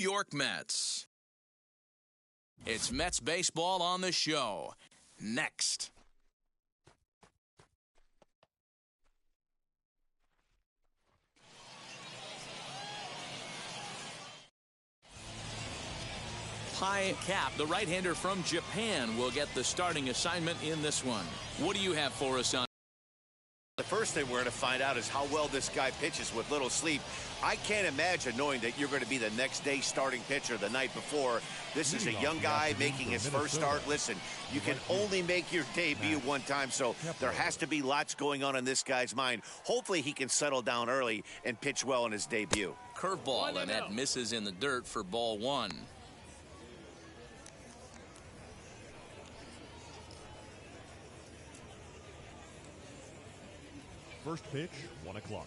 York Mets. It's Mets baseball on the show. Next. Pai Cap, the right-hander from Japan, will get the starting assignment in this one. What do you have for us on? The first thing we're going to find out is how well this guy pitches with little sleep. I can't imagine knowing that you're going to be the next day starting pitcher the night before. This is a young guy making his first start. Listen, you can only make your debut one time, so there has to be lots going on in this guy's mind. Hopefully he can settle down early and pitch well in his debut. Curveball, and that misses in the dirt for ball one. First pitch, 1 o'clock.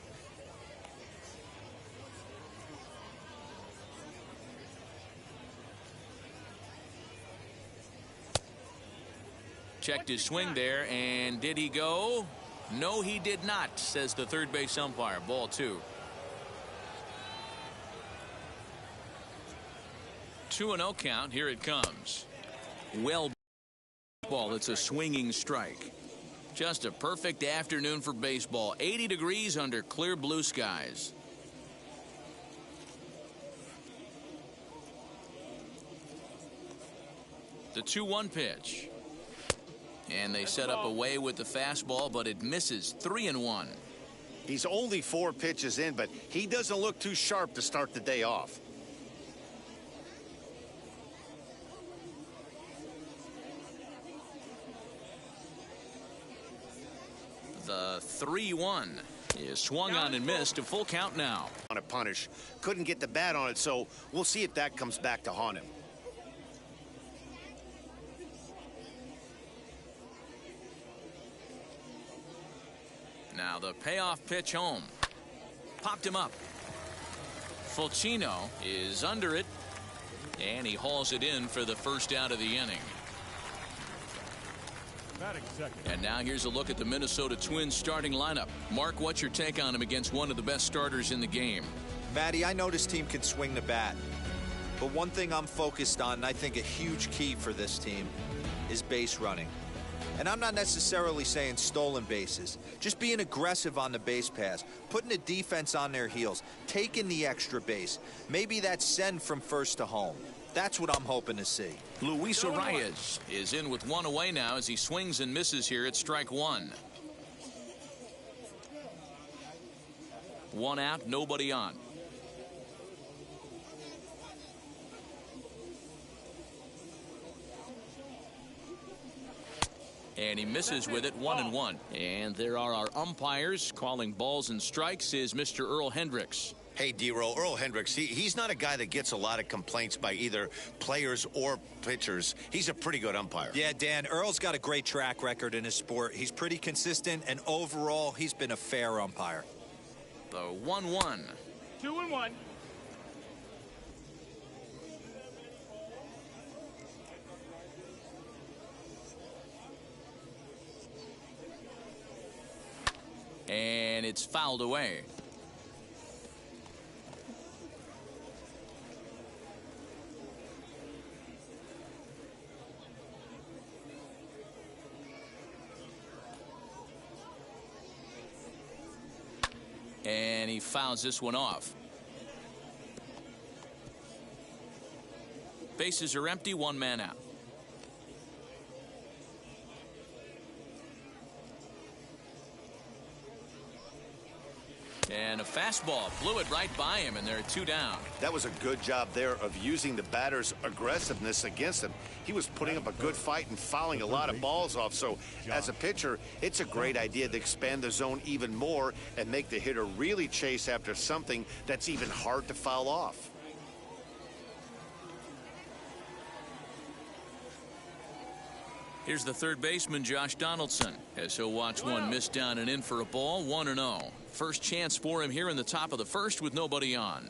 Checked his swing there, and did he go? No, he did not, says the third base umpire. Ball two. 2-0 count. Here it comes. Well, ball. It's a swinging strike. Just a perfect afternoon for baseball. 80 degrees under clear blue skies. The 2-1 pitch. And they set up away with the fastball, but it misses. 3-1. He's only 4 pitches in, but he doesn't look too sharp to start the day off. The 3-1 is swung on and missed. A full count now. On a punish. Couldn't get the bat on it, so we'll see if that comes back to haunt him. Now the payoff pitch home. Popped him up. Fulcino is under it, and he hauls it in for the first out of the inning. And now here's a look at the Minnesota Twins starting lineup. Mark, what's your take on him against one of the best starters in the game? Matty, I know this team can swing the bat. But one thing I'm focused on, and I think a huge key for this team, is base running. And I'm not necessarily saying stolen bases. Just being aggressive on the base pass, putting the defense on their heels, taking the extra base. Maybe that's send from first to home. That's what I'm hoping to see. Luis Arias is in with one away now as he swings and misses here at strike one. One out, nobody on. And he misses with it. 1-1. And there are our umpires calling balls and strikes is Mr. Earl Hendricks. Hey, D-Roll, Earl Hendricks, he's not a guy that gets a lot of complaints by either players or pitchers. He's a pretty good umpire. Yeah, Dan, Earl's got a great track record in his sport. He's pretty consistent, and overall, he's been a fair umpire. The 1-1. 2-1. And it's fouled away. And he fouls this one off. Bases are empty, one man out. And a fastball blew it right by him, and there are two down. That was a good job there of using the batter's aggressiveness against him. He was putting up a good fight and fouling a lot of balls off. So as a pitcher, it's a great idea to expand the zone even more and make the hitter really chase after something that's even hard to foul off. Here's the third baseman, Josh Donaldson, as he'll watch one miss down and in for a ball. 1-0. First chance for him here in the top of the first with nobody on.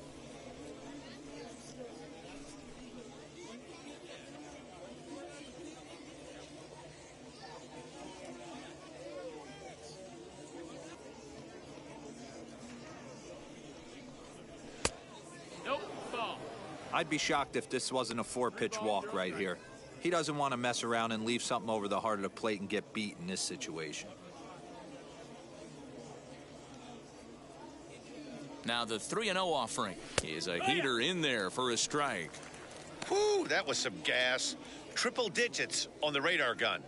Nope, ball. I'd be shocked if this wasn't a 4-pitch walk right here. He doesn't want to mess around and leave something over the heart of the plate and get beat in this situation. Now the 3-0 offering is a heater in there for a strike. Whew, that was some gas. Triple digits on the radar gun.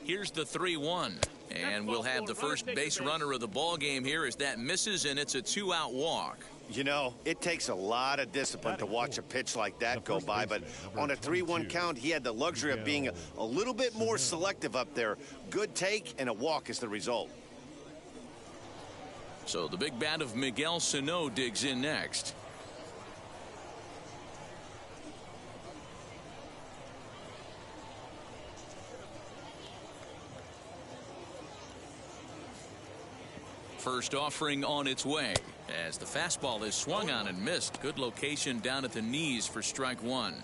Here's the 3-1, and we'll have the first base runner of the ball game here as that misses, and it's a 2-out walk. You know, it takes a lot of discipline to watch a pitch like that go by, but on a 3-1 count, he had the luxury of being a little bit more selective up there. Good take, and a walk is the result. So the big bat of Miguel Sano digs in next. First offering on its way as the fastball is swung on and missed. Good location down at the knees for strike one.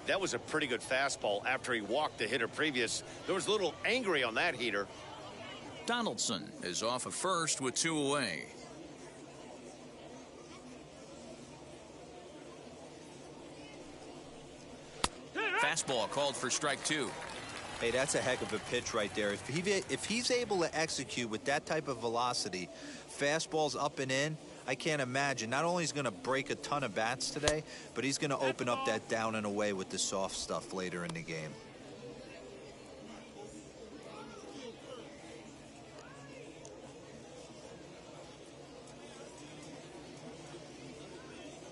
That was a pretty good fastball after he walked the hitter previous. There was a little angry on that heater. Donaldson is off of first with 2 away. Fastball called for strike 2. Hey, that's a heck of a pitch right there. If he's able to execute with that type of velocity, fastballs up and in, I can't imagine. Not only is he going to break a ton of bats today, but he's going to open up that down and away with the soft stuff later in the game.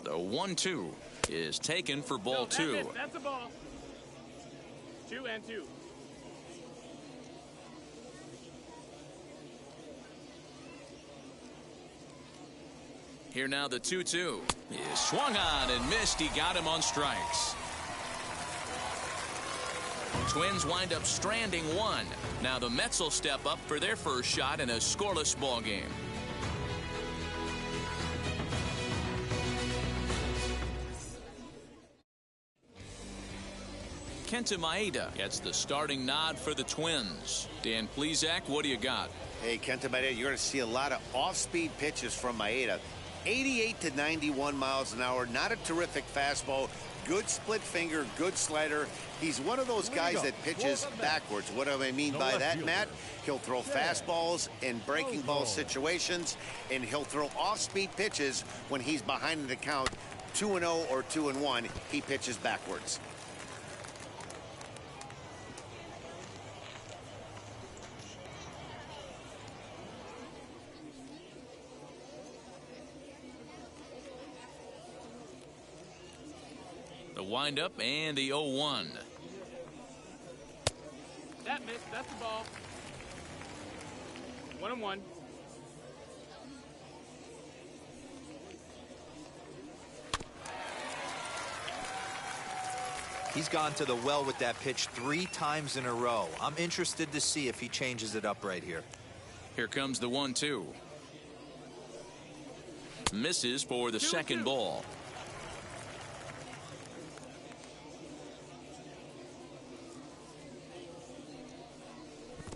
The 1-2 is taken for ball 2. That's a ball. 2-2. Here now the 2-2 is swung on and missed. He got him on strikes. Twins wind up stranding 1. Now the Mets will step up for their first shot in a scoreless ball game. Kenta Maeda gets the starting nod for the Twins. Dan Plesac, what do you got? Hey, Kenta Maeda, you're going to see a lot of off-speed pitches from Maeda. 88 to 91 miles an hour. Not a terrific fastball. Good split finger, good slider. He's one of those guys that pitches backwards. What do I mean by that, Matt? He'll throw fastballs in breaking ball situations, and he'll throw off-speed pitches when he's behind in the count. 2-0 or 2-1, he pitches backwards. The windup and the 0-1. That missed. That's the ball. 1-1. He's gone to the well with that pitch 3 times in a row. I'm interested to see if he changes it up right here. Here comes the 1-2. Misses for the second ball.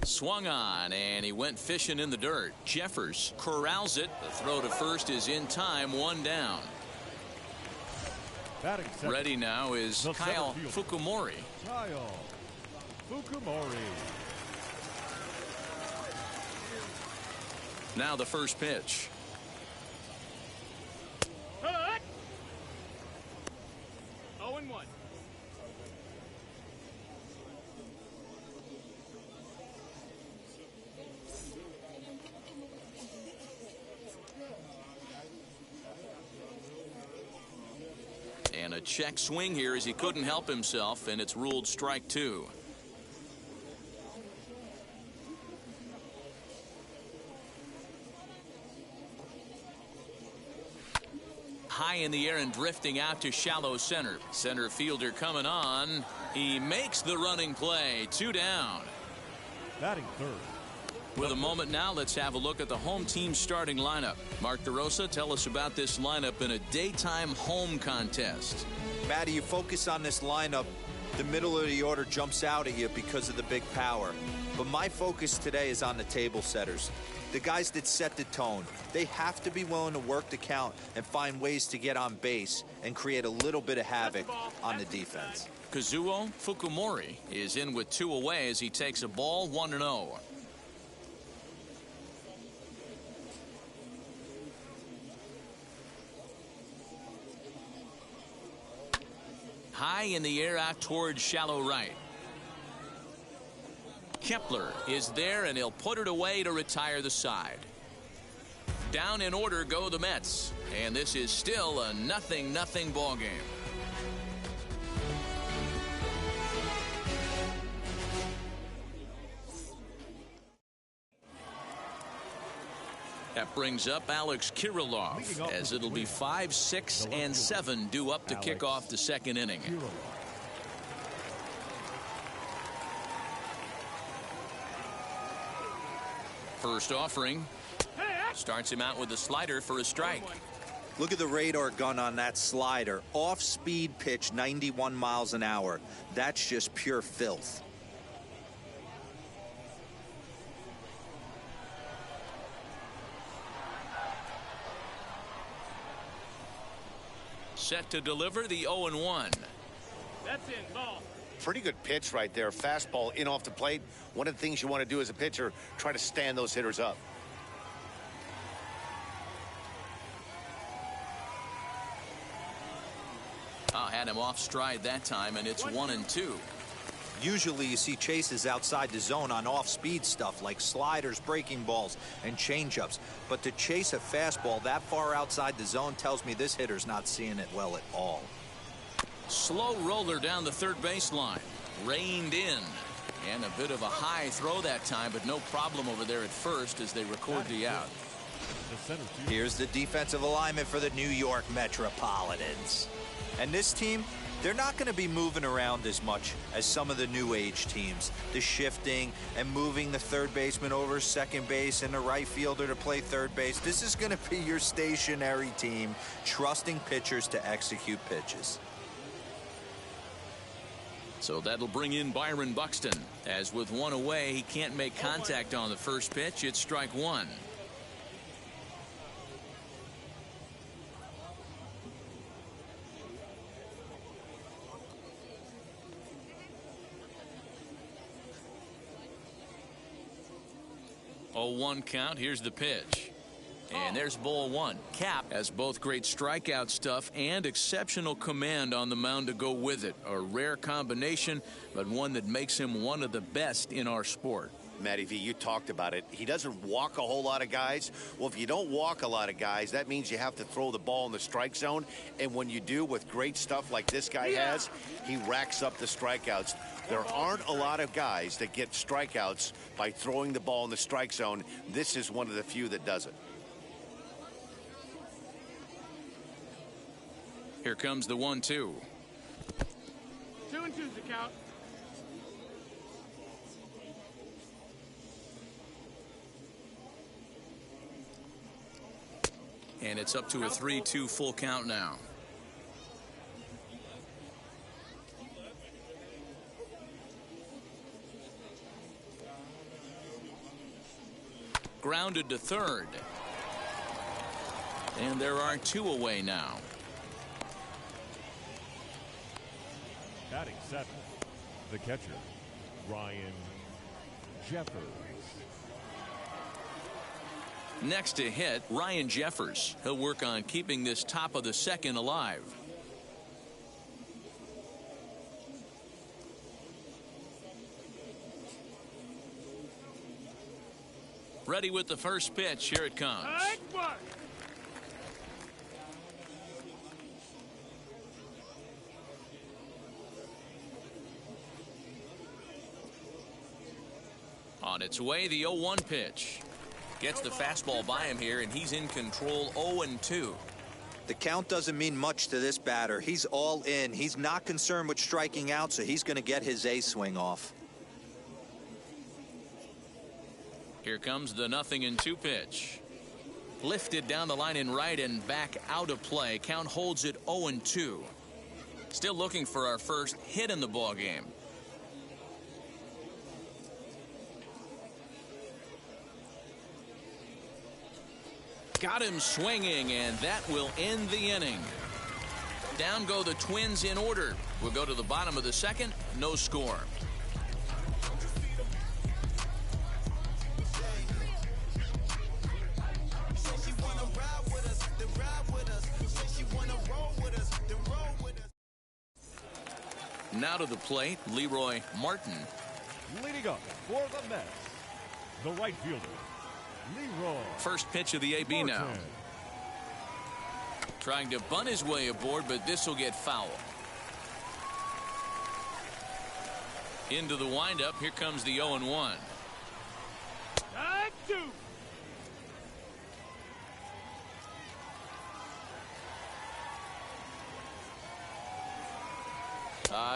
Swung on, and he went fishing in the dirt. Jeffers corrals it. The throw to first is in time, 1 down. Ready now is Kyle Fukumori. Kyle Fukumori. Now the first pitch. Hut! 0-1. And a check swing here as he couldn't help himself, and it's ruled strike 2. High in the air and drifting out to shallow center. Center fielder coming on. He makes the running play. 2 down. Batting third. With a moment now, let's have a look at the home team's starting lineup. Mark DeRosa, tell us about this lineup in a daytime home contest. Matty, you focus on this lineup, the middle of the order jumps out at you because of the big power. But my focus today is on the table setters, the guys that set the tone. They have to be willing to work the count and find ways to get on base and create a little bit of havoc on the defense. Kazuo Fukumori is in with 2 away as he takes a ball 1-0. High in the air out towards shallow right. Kepler is there, and he'll put it away to retire the side. Down in order go the Mets, and this is still a 0-0 ball game. That brings up Alex Kiriloff, as it'll be 5, 6, and 7 due up to kick off the second inning. First offering starts him out with a slider for a strike. Look at the radar gun on that slider. Off-speed pitch, 91 miles an hour. That's just pure filth. Set to deliver the 0-1. That's in, ball. Pretty good pitch right there. Fastball in off the plate. One of the things you want to do as a pitcher, try to stand those hitters up. Had him off stride that time, and it's 1-2. Usually you see chases outside the zone on off-speed stuff like sliders, breaking balls, and changeups. But to chase a fastball that far outside the zone tells me this hitter's not seeing it well at all. Slow roller down the third baseline. Reined in. And a bit of a high throw that time, but no problem over there at first as they record the out. Here's the defensive alignment for the New York Metropolitans. And this team, they're not going to be moving around as much as some of the new age teams. The shifting and moving the third baseman over second base and the right fielder to play third base. This is going to be your stationary team, trusting pitchers to execute pitches. So that'll bring in Byron Buxton. As with 1 away, he can't make contact on the first pitch. It's strike 1. Oh, 1 count. Here's the pitch. And there's ball 1. Cap has both great strikeout stuff and exceptional command on the mound to go with it. A rare combination, but one that makes him one of the best in our sport. Matty V, you talked about it. He doesn't walk a whole lot of guys. Well, if you don't walk a lot of guys, that means you have to throw the ball in the strike zone. And when you do, with great stuff like this guy has, he racks up the strikeouts. There aren't a lot of guys that get strikeouts by throwing the ball in the strike zone. This is one of the few that does it. Here comes the 1-2. 2 and 2's the count. And it's up to a 3-2 full count now. Grounded to third. And there are 2 away now. Batting 7, the catcher, Ryan Jeffers. Next to hit, Ryan Jeffers. He'll work on keeping this top of the second alive. Ready with the first pitch. Here it comes. On its way, the 0-1 pitch. Gets the fastball by him here, and he's in control. 0-2. The count doesn't mean much to this batter. He's all in. He's not concerned with striking out, so he's going to get his A swing off. Here comes the 0-2 pitch. Lifted down the line in right and back out of play. Count holds it 0-2. Still looking for our first hit in the ball game. Got him swinging, and that will end the inning. Down go the Twins in order. We'll go to the bottom of the second. No score. Now to the plate, Leroy Martin. Leading up for the Mets, the right fielder, Leroy. First pitch of the AB now. Trying to bunt his way aboard, but this will get foul. Into the windup. Here comes the 0-1. Strike two.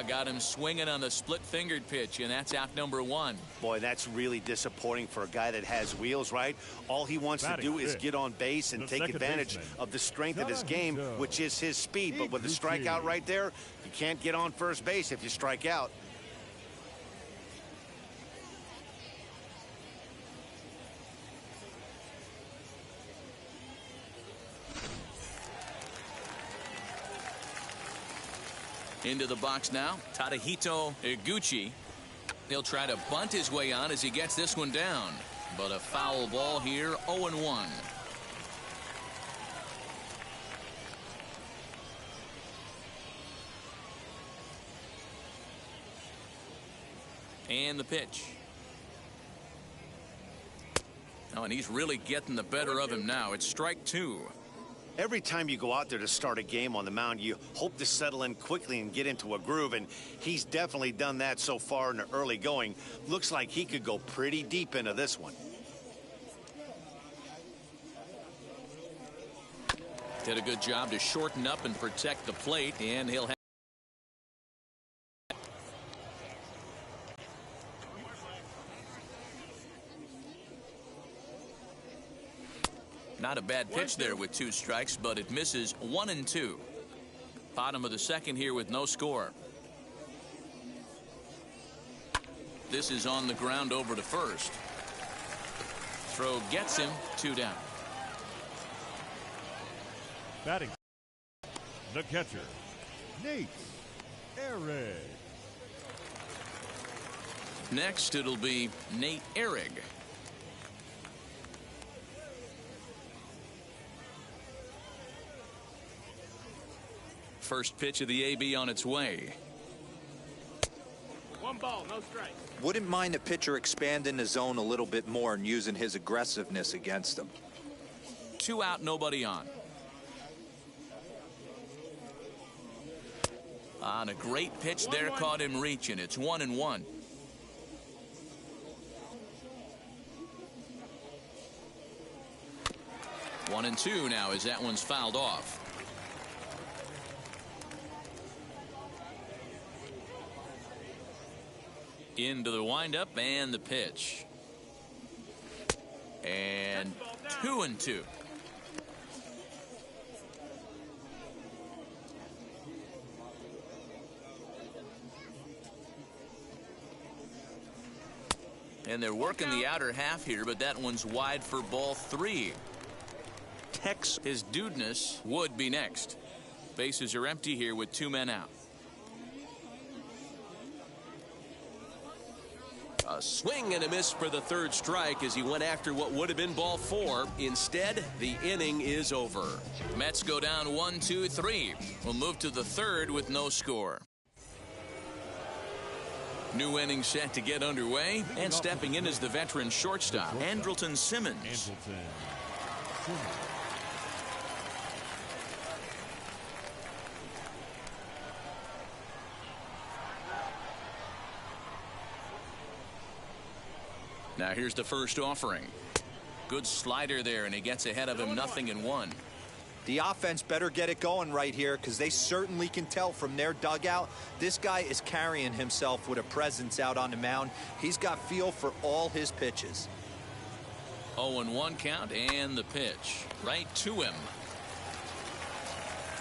Got him swinging on the split-fingered pitch, and that's out number 1. Boy, that's really disappointing for a guy that has wheels, right? All he wants to do is get on base and take advantage of the strength of his game, which is his speed. But with the strikeout right there, you can't get on first base if you strike out. Into the box now, Tadahito Iguchi. He'll try to bunt his way on as he gets this one down. But a foul ball here, 0-1. And the pitch. Oh, and he's really getting the better of him now. It's strike 2. Every time you go out there to start a game on the mound, you hope to settle in quickly and get into a groove, and he's definitely done that so far in the early going. Looks like he could go pretty deep into this one. Did a good job to shorten up and protect the plate, and he'll have not a bad pitch there with 2 strikes, but it misses 1-2. Bottom of the second here with no score. This is on the ground over to first. Throw gets him, 2 down. Batting, the catcher, Nate Ehrig. Next, it'll be Nate Ehrig. First pitch of the AB on its way. 1 ball, no strike. Wouldn't mind the pitcher expanding the zone a little bit more and using his aggressiveness against him. 2 out, nobody on. On a great pitch there, caught him reaching. It's 1-1. One and two now as that one's fouled off. Into the windup and the pitch. And 2-2. And they're working the outer half here, but that one's wide for ball 3. Tex, his dudeness, would be next. Bases are empty here with 2 men out. A swing and a miss for the 3rd strike as he went after what would have been ball 4. Instead, the inning is over. Mets go down 1-2-3. We'll move to the 3rd with no score. New inning set to get underway, and stepping in is the veteran shortstop, Andrelton Simmons. Now here's the first offering. Good slider there, and he gets ahead of him 0-1. The offense better get it going right here, because they certainly can tell from their dugout this guy is carrying himself with a presence out on the mound. He's got feel for all his pitches. 0-1 count and the pitch right to him.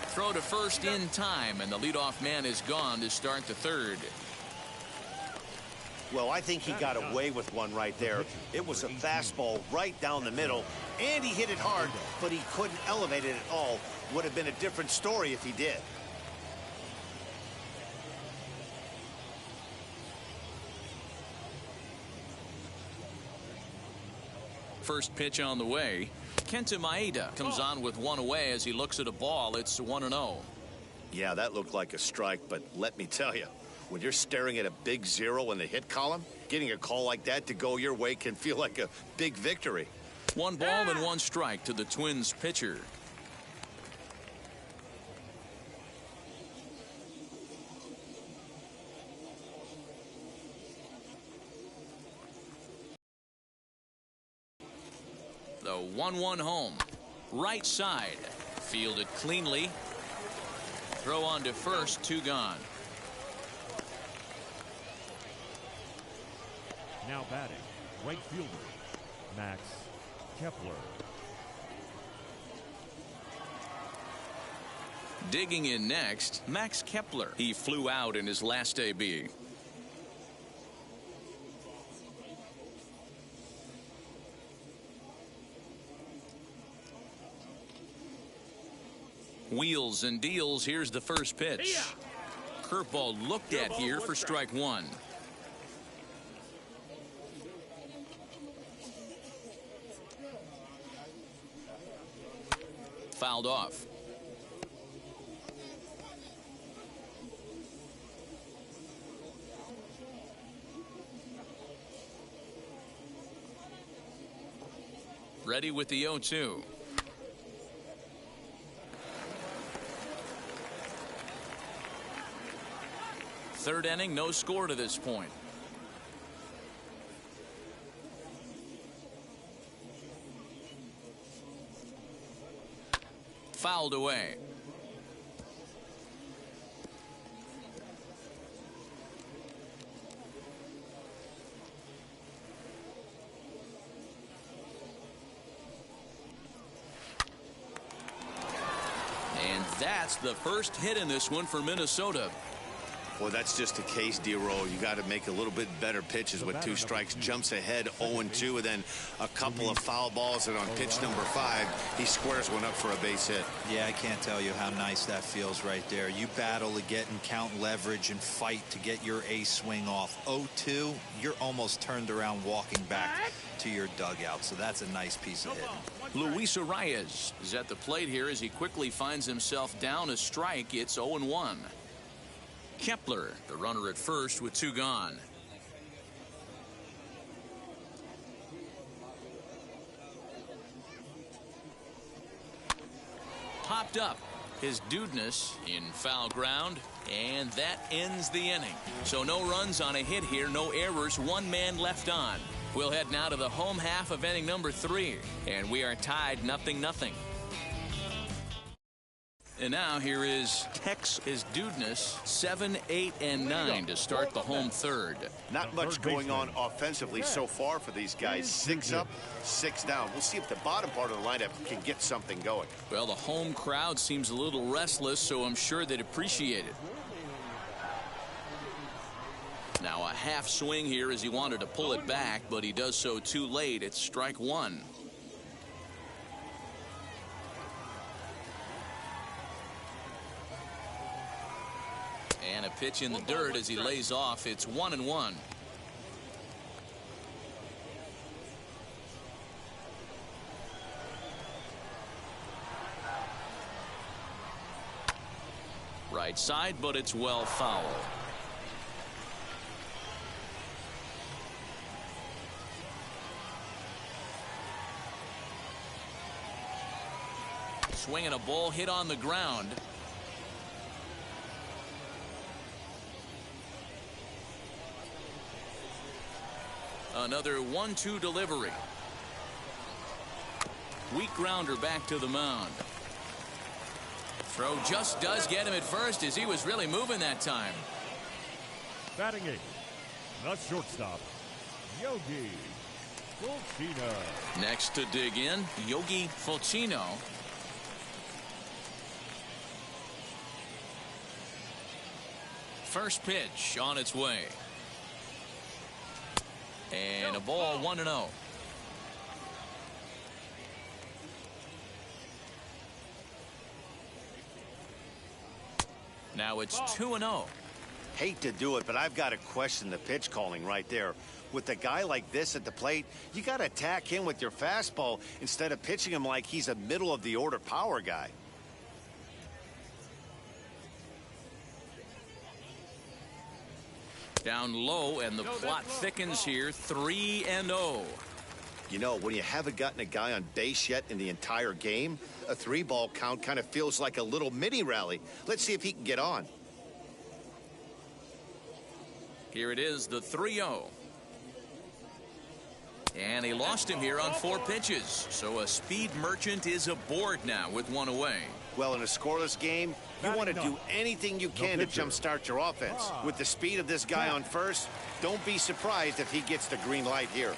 Throw to first in time, and the leadoff man is gone to start the third. Well, I think he got away with one right there. It was a fastball right down the middle, and he hit it hard, but he couldn't elevate it at all. Would have been a different story if he did. First pitch on the way. Kenta Maeda comes on with one away as he looks at a ball. It's 1-0. Yeah, that looked like a strike, but let me tell you, when you're staring at a big 0 in the hit column, getting a call like that to go your way can feel like a big victory. 1 ball and 1 strike to the Twins pitcher. The 1-1 home. Right side. Fielded cleanly. Throw on to first, 2 gone. Now batting, right fielder, Max Kepler. Digging in next, Max Kepler. He flew out in his last AB. Wheels and deals. Here's the first pitch. Curveball looked at here for strike 1. Fouled off. Ready with the 0-2. Third inning, no score to this point. Fouled away. And that's the first hit in this one for Minnesota. Well, that's just a case, D-Roll. You got to make a little bit better pitches with 2 strikes. Jumps ahead 0-2, and then a couple of foul balls, and on pitch number 5, he squares one up for a base hit. Yeah, I can't tell you how nice that feels right there. You battle to get and count leverage and fight to get your ace swing off. 0-2, you're almost turned around walking back to your dugout, so that's a nice piece of hitting. Luis Arias is at the plate here as he quickly finds himself down a strike. It's 0-1. Kepler, the runner at first with 2 gone. Popped up. His dudeness in foul ground, and that ends the inning. So no runs on a hit here, no errors, 1 man left on. We'll head now to the home half of inning number 3, and we are tied 0-0. And now here is Tex, his dudeness, 7, 8, and 9 to start the home third. Not much going on offensively so far for these guys. 6 up, 6 down. We'll see if the bottom part of the lineup can get something going. Well, the home crowd seems a little restless, so I'm sure they'd appreciate it. Now a half swing here as he wanted to pull it back, but he does so too late. It's strike 1. And a pitch in the dirt as he lays off. It's 1-1. Right side, but it's well foul. Swinging a ball hit on the ground. Another 1-2 delivery. Weak grounder back to the mound. Throw just does get him at first as he was really moving that time. Batting 8, the shortstop, Yogi Fulcino. Next to dig in, Yogi Fulcino. First pitch on its way. And a ball 1-0. Now it's 2-0. Hate to do it, but I've got to question the pitch calling right there. With a guy like this at the plate, you got to attack him with your fastball instead of pitching him like he's a middle of the order power guy. Down low, and the plot thickens here. 3-0. You know, when you haven't gotten a guy on base yet in the entire game, a 3-ball count kind of feels like a little mini rally. Let's see if he can get on. Here it is, the 3-0. And he lost him here on 4 pitches. So a speed merchant is aboard now with 1 away. Well, in a scoreless game, you want to do anything you can to jumpstart your offense. With the speed of this guy on first, don't be surprised if he gets the green light here.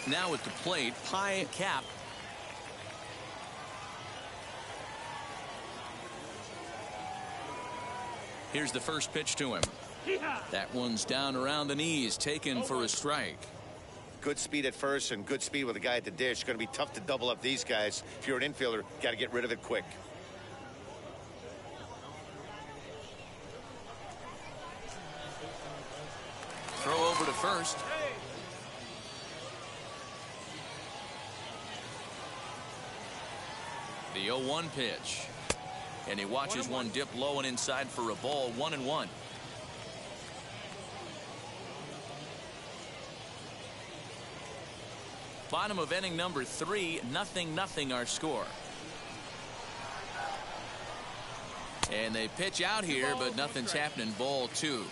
Now at the plate, Pie Cap. Here's the first pitch to him. That one's down around the knees, taken for a strike. Good speed at first and good speed with a guy at the dish. Going to be tough to double up these guys. If you're an infielder, got to get rid of it quick. Throw over to first. The 0-1 pitch. And he watches one dip low and inside for a ball. 1-1. Bottom of inning number 3, 0-0 our score. And they pitch out here, but nothing's happening. Ball 2.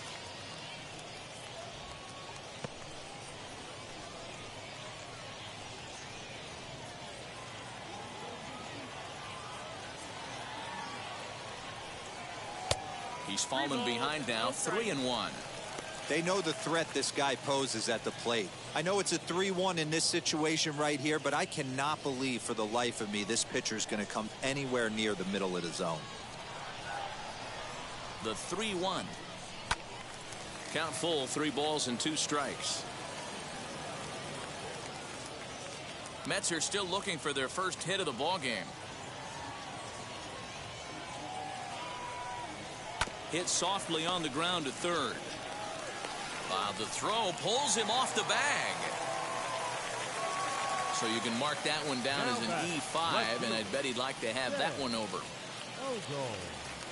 He's fallen behind now. 3-1. They know the threat this guy poses at the plate. I know it's a 3-1 in this situation right here, but I cannot believe for the life of me this pitcher is going to come anywhere near the middle of the zone. The 3-1. Count full, 3 balls and 2 strikes. Mets are still looking for their first hit of the ball game. Hit softly on the ground to third. The throw pulls him off the bag. So you can mark that one down as an E5, and I'd bet he'd like to have that one over.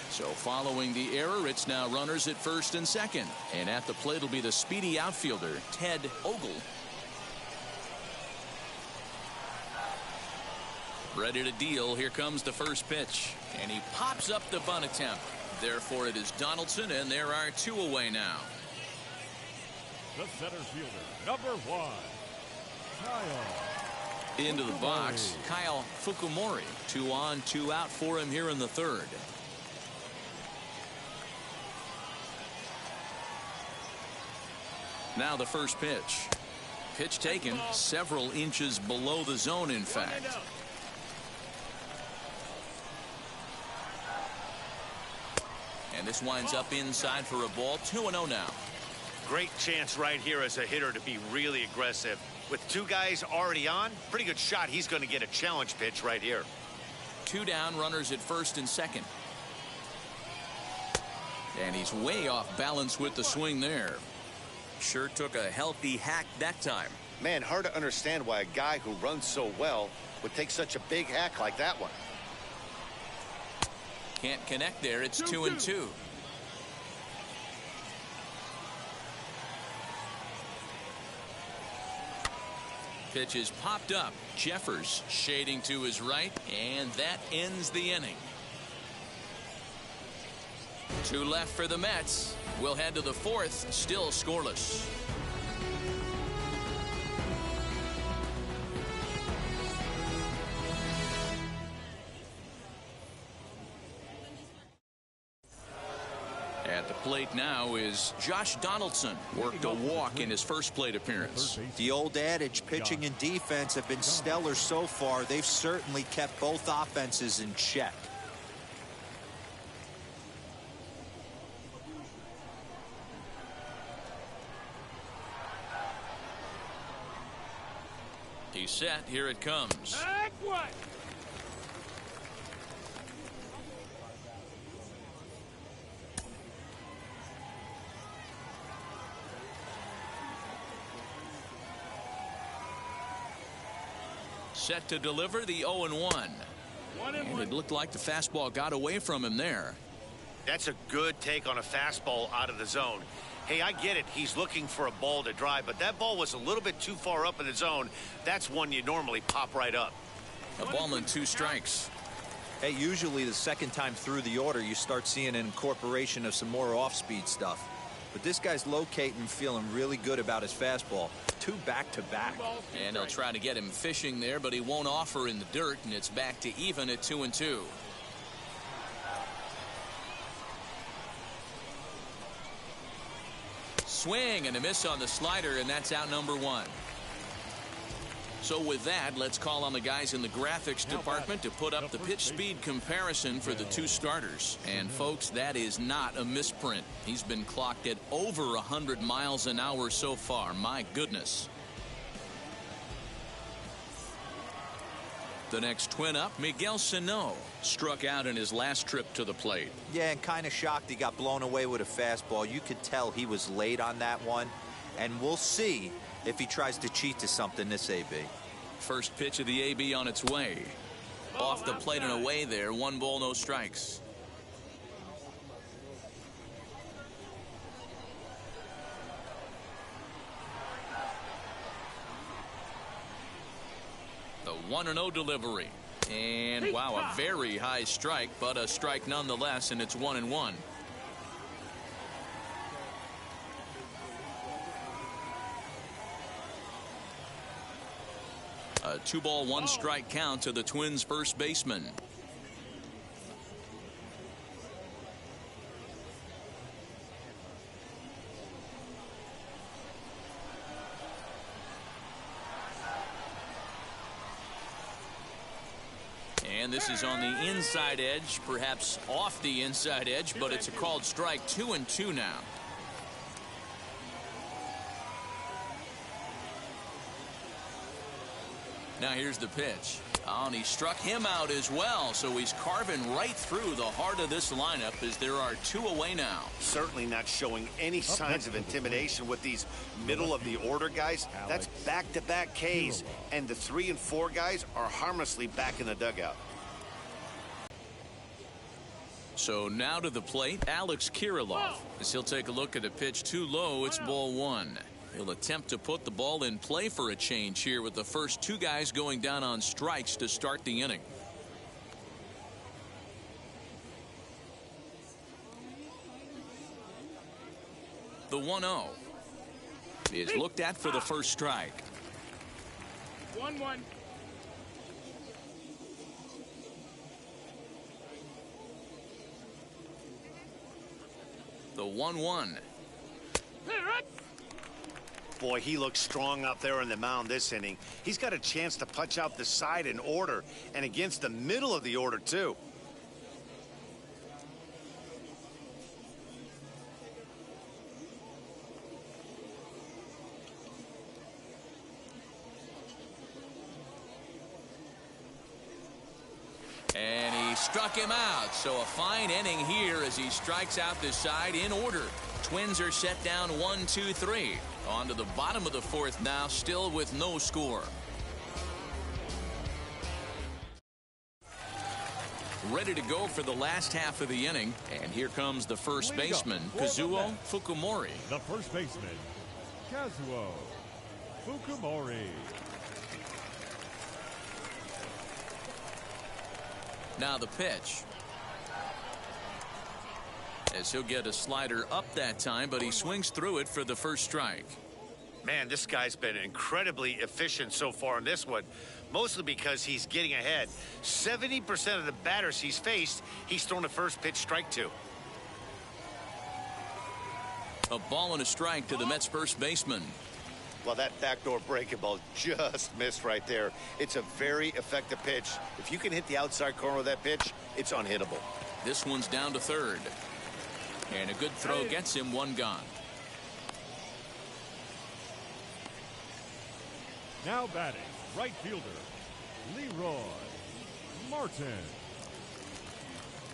So following the error, it's now runners at first and second. And at the plate will be the speedy outfielder, Ted Ogle. Ready to deal. Here comes the first pitch. And he pops up the bunt attempt. Therefore, it is Donaldson, and there are 2 away now. The center fielder, number 1, Kyle. Into the box, Kyle Fukumori. 2 on, 2 out for him here in the 3rd. Now the first pitch. Pitch taken several inches below the zone, in fact. And this winds up inside for a ball. 2-0 now. Great chance right here as a hitter to be really aggressive. With 2 guys already on, pretty good shot. He's going to get a challenge pitch right here. 2 down, runners at first and second. And he's way off balance with the swing there. Sure took a healthy hack that time. Man, hard to understand why a guy who runs so well would take such a big hack like that one. Can't connect there. It's 2-2. Pitch is popped up. Jeffers shading to his right, and that ends the inning. 2 left for the Mets. We'll head to the 4th, still scoreless. At the plate now is Josh Donaldson. Worked a walk in his first plate appearance. The old adage, pitching and defense have been stellar so far. They've certainly kept both offenses in check. He's set. Here it comes. Act one. Set to deliver the 0-1. And it looked like the fastball got away from him there. That's a good take on a fastball out of the zone. Hey, I get it. He's looking for a ball to drive, but that ball was a little bit too far up in the zone. That's one you normally pop right up. A ball and 2 strikes. Hey, usually the second time through the order, you start seeing an incorporation of some more off-speed stuff. But this guy's locating, feeling really good about his fastball. 2 back-to-back. And they'll try to get him fishing there, but he won't offer in the dirt, and it's back to even at 2-2. Swing and a miss on the slider, and that's out number 1. So with that, let's call on the guys in the graphics department to put up the pitch speed comparison for the 2 starters. And folks, that is not a misprint. He's been clocked at over 100 miles an hour so far. My goodness. The next twin up, Miguel Sano, struck out in his last trip to the plate. Yeah, and kind of shocked he got blown away with a fastball. You could tell he was late on that one. And we'll see if he tries to cheat to something this AB. First pitch of the AB on its way. Off the plate and away there. 1 ball, no strikes. The 1-0 delivery. And wow, a very high strike, but a strike nonetheless, and it's 1-1. A 2-ball, 1-strike count to the Twins' first baseman. And this is on the inside edge, perhaps off the inside edge, but it's a called strike. 2-2 now. Now here's the pitch. Oh, and he struck him out as well, so he's carving right through the heart of this lineup as there are 2 away now. Certainly not showing any signs of intimidation with these middle of the order guys. That's back-to-back Ks, and the 3 and 4 guys are harmlessly back in the dugout. So now to the plate, Alex Kiriloff. As he'll take a look at a pitch too low, it's ball 1. He'll attempt to put the ball in play for a change here with the first 2 guys going down on strikes to start the inning. The 1-0 is looked at for the first strike. 1-1. The 1-1. Boy, he looks strong out there on the mound this inning. He's got a chance to punch out the side in order, and against the middle of the order, too. And he struck him out. So a fine inning here as he strikes out the side in order. Twins are set down 1-2-3. On to the bottom of the 4th now, still with no score. Ready to go for the last half of the inning. And here comes the first baseman, Kazuo Fukumori. The first baseman, Kazuo Fukumori. Now the pitch. As he'll get a slider up that time, but he swings through it for the first strike. Man, this guy's been incredibly efficient so far in this one, mostly because he's getting ahead. 70% of the batters he's faced, he's thrown a first pitch strike to. A ball and a strike to the Mets first baseman. Well, that backdoor breaking ball just missed right there. It's a very effective pitch. If you can hit the outside corner of that pitch, it's unhittable. This one's down to third. And a good throw gets him 1 gone. Now batting, right fielder, Leroy Martin.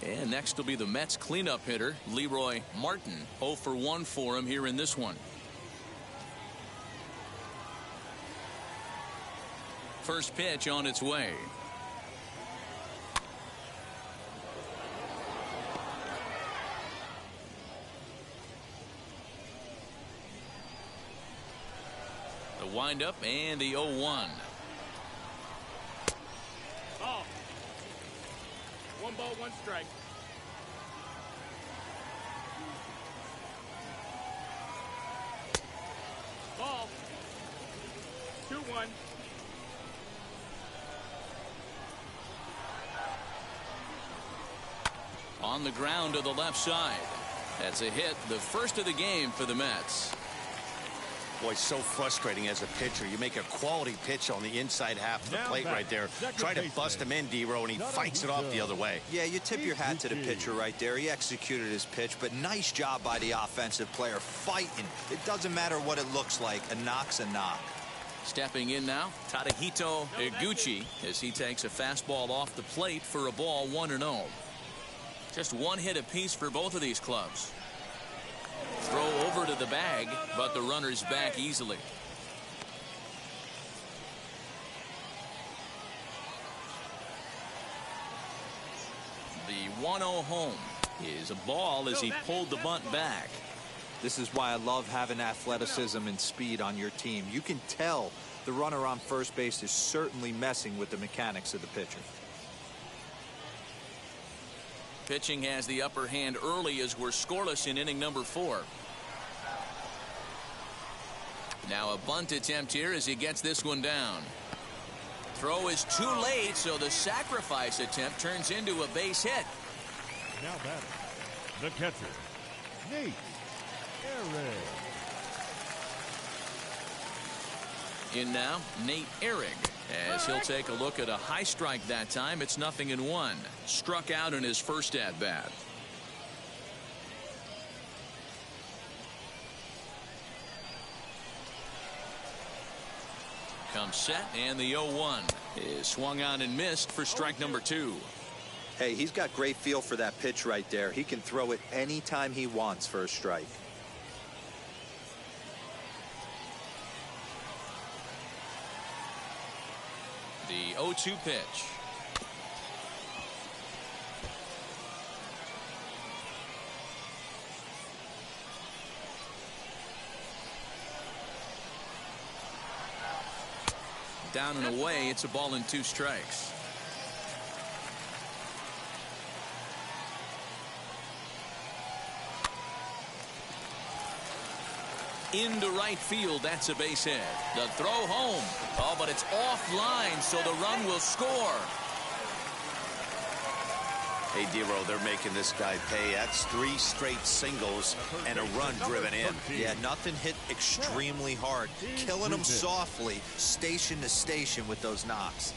And next will be the Mets cleanup hitter, Leroy Martin. 0 for 1 for him here in this one. First pitch on its way. The windup and the 0-1. Ball. 1 ball, 1 strike. Ball. 2-1. On the ground to the left side. That's a hit, the first of the game for the Mets. Boy, it's so frustrating as a pitcher. You make a quality pitch on the inside half of the plate right there. Try to bust him in, D-Row, and he fights it off the other way. Yeah, you tip your hat to the pitcher right there. He executed his pitch, but nice job by the offensive player fighting. It doesn't matter what it looks like. A knock's a knock. Stepping in now, Tadahito Iguchi, as he takes a fastball off the plate for a ball, 1-0. Just 1 hit apiece for both of these clubs. Throw over to the bag, but the runner's back easily. The 1-0 home is a ball as he pulled the bunt back. This is why I love having athleticism and speed on your team. You can tell the runner on first base is certainly messing with the mechanics of the pitcher. Pitching has the upper hand early as we're scoreless in inning number 4. Now a bunt attempt here as he gets this one down. Throw is too late, so the sacrifice attempt turns into a base hit. Now batting, the catcher, Nate Ehrig. In now, Nate Ehrig, as he'll take a look at a high strike that time. It's 0-1. Struck out in his first at bat. Comes set, and the 0-1 is swung on and missed for strike number 2. Hey, he's got great feel for that pitch right there. He can throw it anytime he wants for a strike. The 0-2 pitch. Down and away, it's a ball and 2 strikes. Into right field, that's a base hit. The throw home. Oh, but it's offline, so the run will score. Hey, D-Row, they're making this guy pay. That's 3 straight singles and a run driven in. Yeah, nothing hit extremely hard. Killing him softly, station to station with those knocks.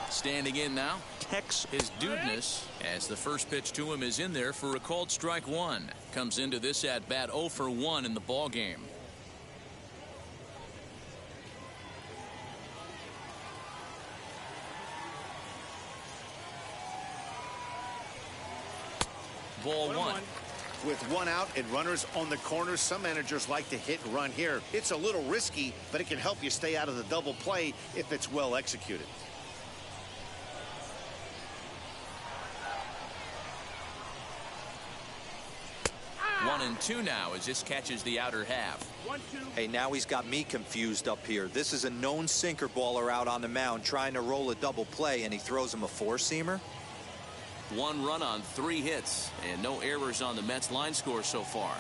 Standing in now, Tex is Dudness, as the first pitch to him is in there for a called strike 1. Comes into this at bat 0 for 1 in the ball game. Ball 1. With 1 out and runners on the corners, some managers like to hit and run here. It's a little risky, but it can help you stay out of the double play if it's well executed. 1-2 now as this catches the outer half. 1-2. Hey, now he's got me confused up here. This is a known sinker baller out on the mound trying to roll a double play, and he throws him a 4-seamer. 1 run on 3 hits and no errors on the Mets line score so far.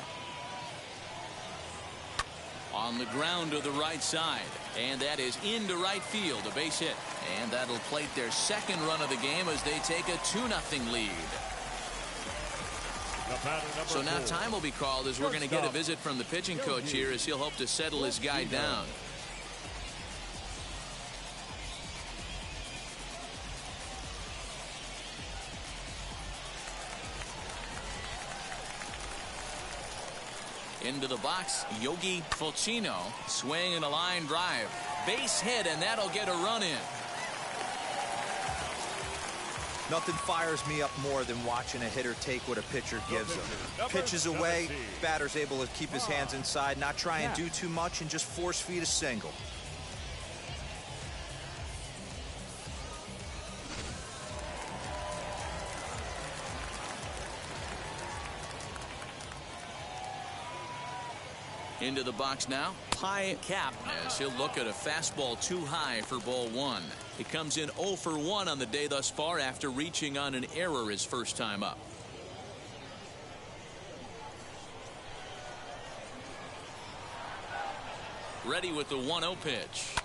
On the ground to the right side, and that is into right field, a base hit, and that'll plate their second run of the game as they take a 2-0 lead. So now time will be called as we're going to get a visit from the pitching coach here as he'll hope to settle his guy down. Into the box, Yogi Fulcino swinging a line drive. Base hit, and that'll get a run in. Nothing fires me up more than watching a hitter take what a pitcher gives him. Pitches away, batter's able to keep his hands inside, not try and do too much, and just force feed a single. Into the box now, Pi Cap, as he'll look at a fastball too high for ball one. He comes in 0 for 1 on the day thus far after reaching on an error his first time up. Ready with the 1-0 pitch.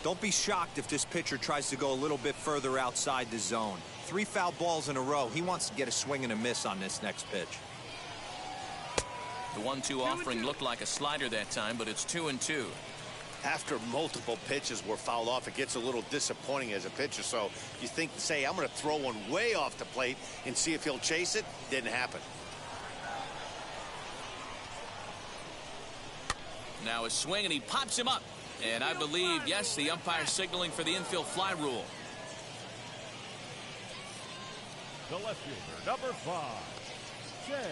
Don't be shocked if this pitcher tries to go a little bit further outside the zone. 3 foul balls in a row. He wants to get a swing and a miss on this next pitch. The 1-2 offering looked like a slider that time, but it's 2-2. After multiple pitches were fouled off, it gets a little disappointing as a pitcher. So you think, say, I'm going to throw one way off the plate and see if he'll chase it. Didn't happen. Now a swing, and he pops him up. And I believe, yes, the umpire signaling for the infield fly rule. The left fielder, number 5, Ted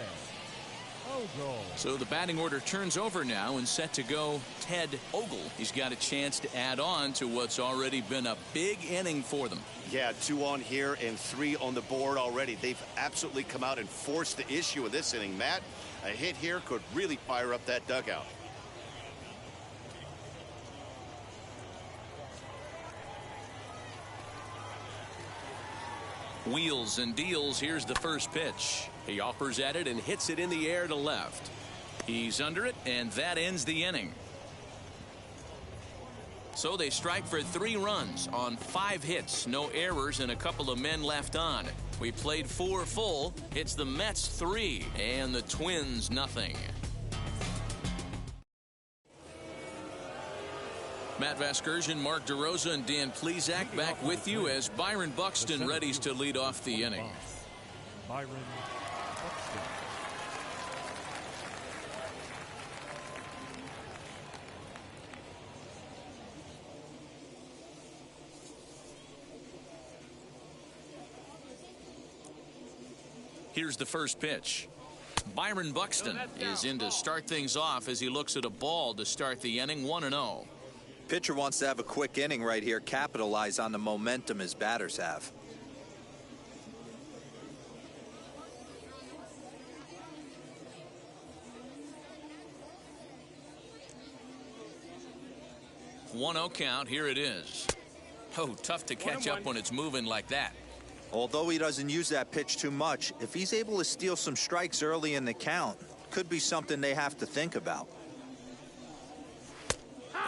Ogle. So the batting order turns over now, and set to go Ted Ogle. He's got a chance to add on to what's already been a big inning for them. Yeah, 2 on here and 3 on the board already. They've absolutely come out and forced the issue of this inning, Matt. A hit here could really fire up that dugout. Wheels and deals. Here's the first pitch. He offers at it and hits it in the air to left. He's under it, and that ends the inning. So they strike for 3 runs on 5 hits, no errors, and a couple of men left on. We played 4 full. It's the Mets 3 and the Twins nothing. Matt Vasgersian, Mark DeRosa, and Dan Plesac back with you as Byron Buxton readies to lead off the inning. Byron Buxton. Here's the first pitch. Byron Buxton is in to start things off as he looks at a ball to start the inning. 1-0. Pitcher wants to have a quick inning right here, capitalize on the momentum his batters have. One-0 count. Here it is. Oh, tough to catch up when it's moving like that. Although he doesn't use that pitch too much, if he's able to steal some strikes early in the count, could be something they have to think about.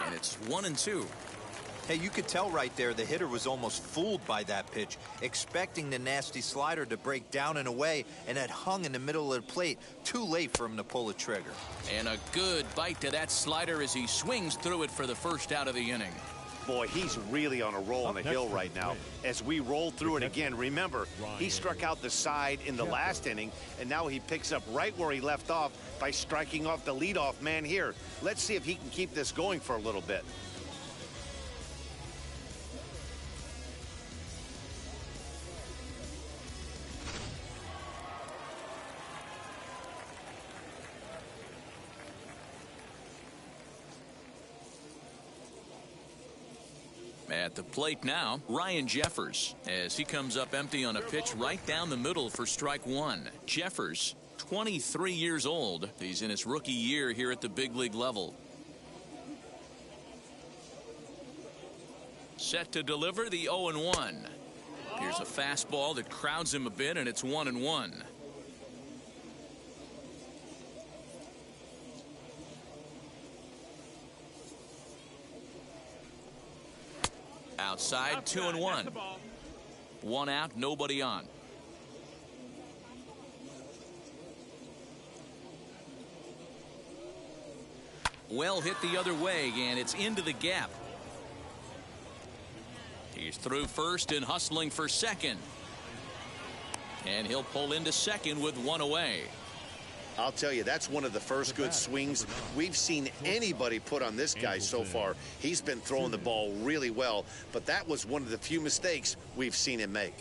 And it's 1-2. Hey, you could tell right there the hitter was almost fooled by that pitch, expecting the nasty slider to break down and away, and it hung in the middle of the plate. Too late for him to pull the trigger. And a good bite to that slider as he swings through it for the first out of the inning. Boy, he's really on a roll on the hill right now. As we roll through it again, remember, he struck out the side in the last inning, and now he picks up right where he left off by striking off the leadoff man here. Let's see if he can keep this going for a little bit. At the plate now, Ryan Jeffers, as he comes up empty on a pitch right down the middle for strike 1. Jeffers, 23 years old. He's in his rookie year here at the big league level. Set to deliver the 0-1. Here's a fastball that crowds him a bit, and it's 1-1. Outside, 2-1. One out, nobody on. Well hit the other way, and it's into the gap. He's through first and hustling for second. And he'll pull into second with one away. I'll tell you, that's one of the first good swings we've seen anybody put on this guy so far. He's been throwing the ball really well, but that was one of the few mistakes we've seen him make.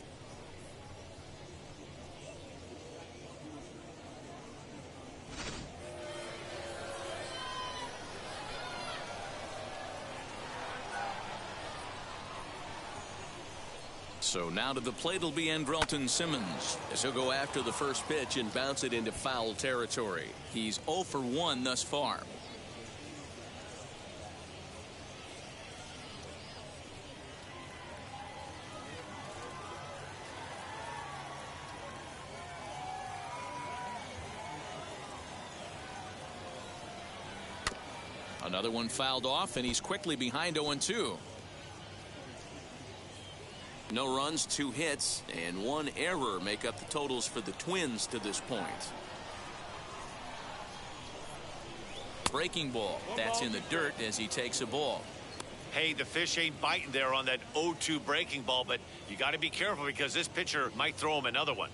So now to the plate will be Andrelton Simmons, as he'll go after the first pitch and bounce it into foul territory. He's 0 for 1 thus far. Another one fouled off, and he's quickly behind 0-2. No runs, 2 hits, and 1 error make up the totals for the Twins to this point. Breaking ball. That's in the dirt as he takes a ball. Hey, the fish ain't biting there on that 0-2 breaking ball, but you got to be careful because this pitcher might throw him another one.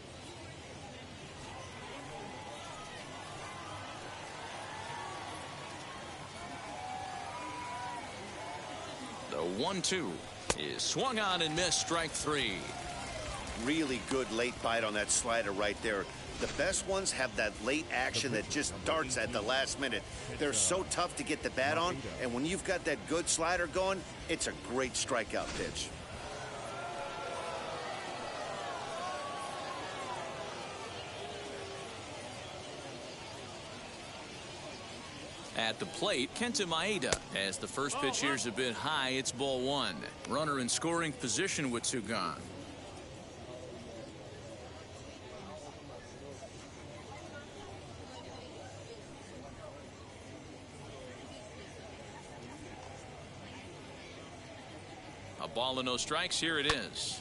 The 1-2 is swung on and missed, strike 3. Really good late bite on that slider right there. The best ones have that late action that just darts at the last minute. They're so tough to get the bat on, and when you've got that good slider going, it's a great strikeout pitch. At the plate, Kenta Maeda. As the first pitch here's a bit high, it's ball 1. Runner in scoring position with 2 gone. A ball and no strikes. Here it is.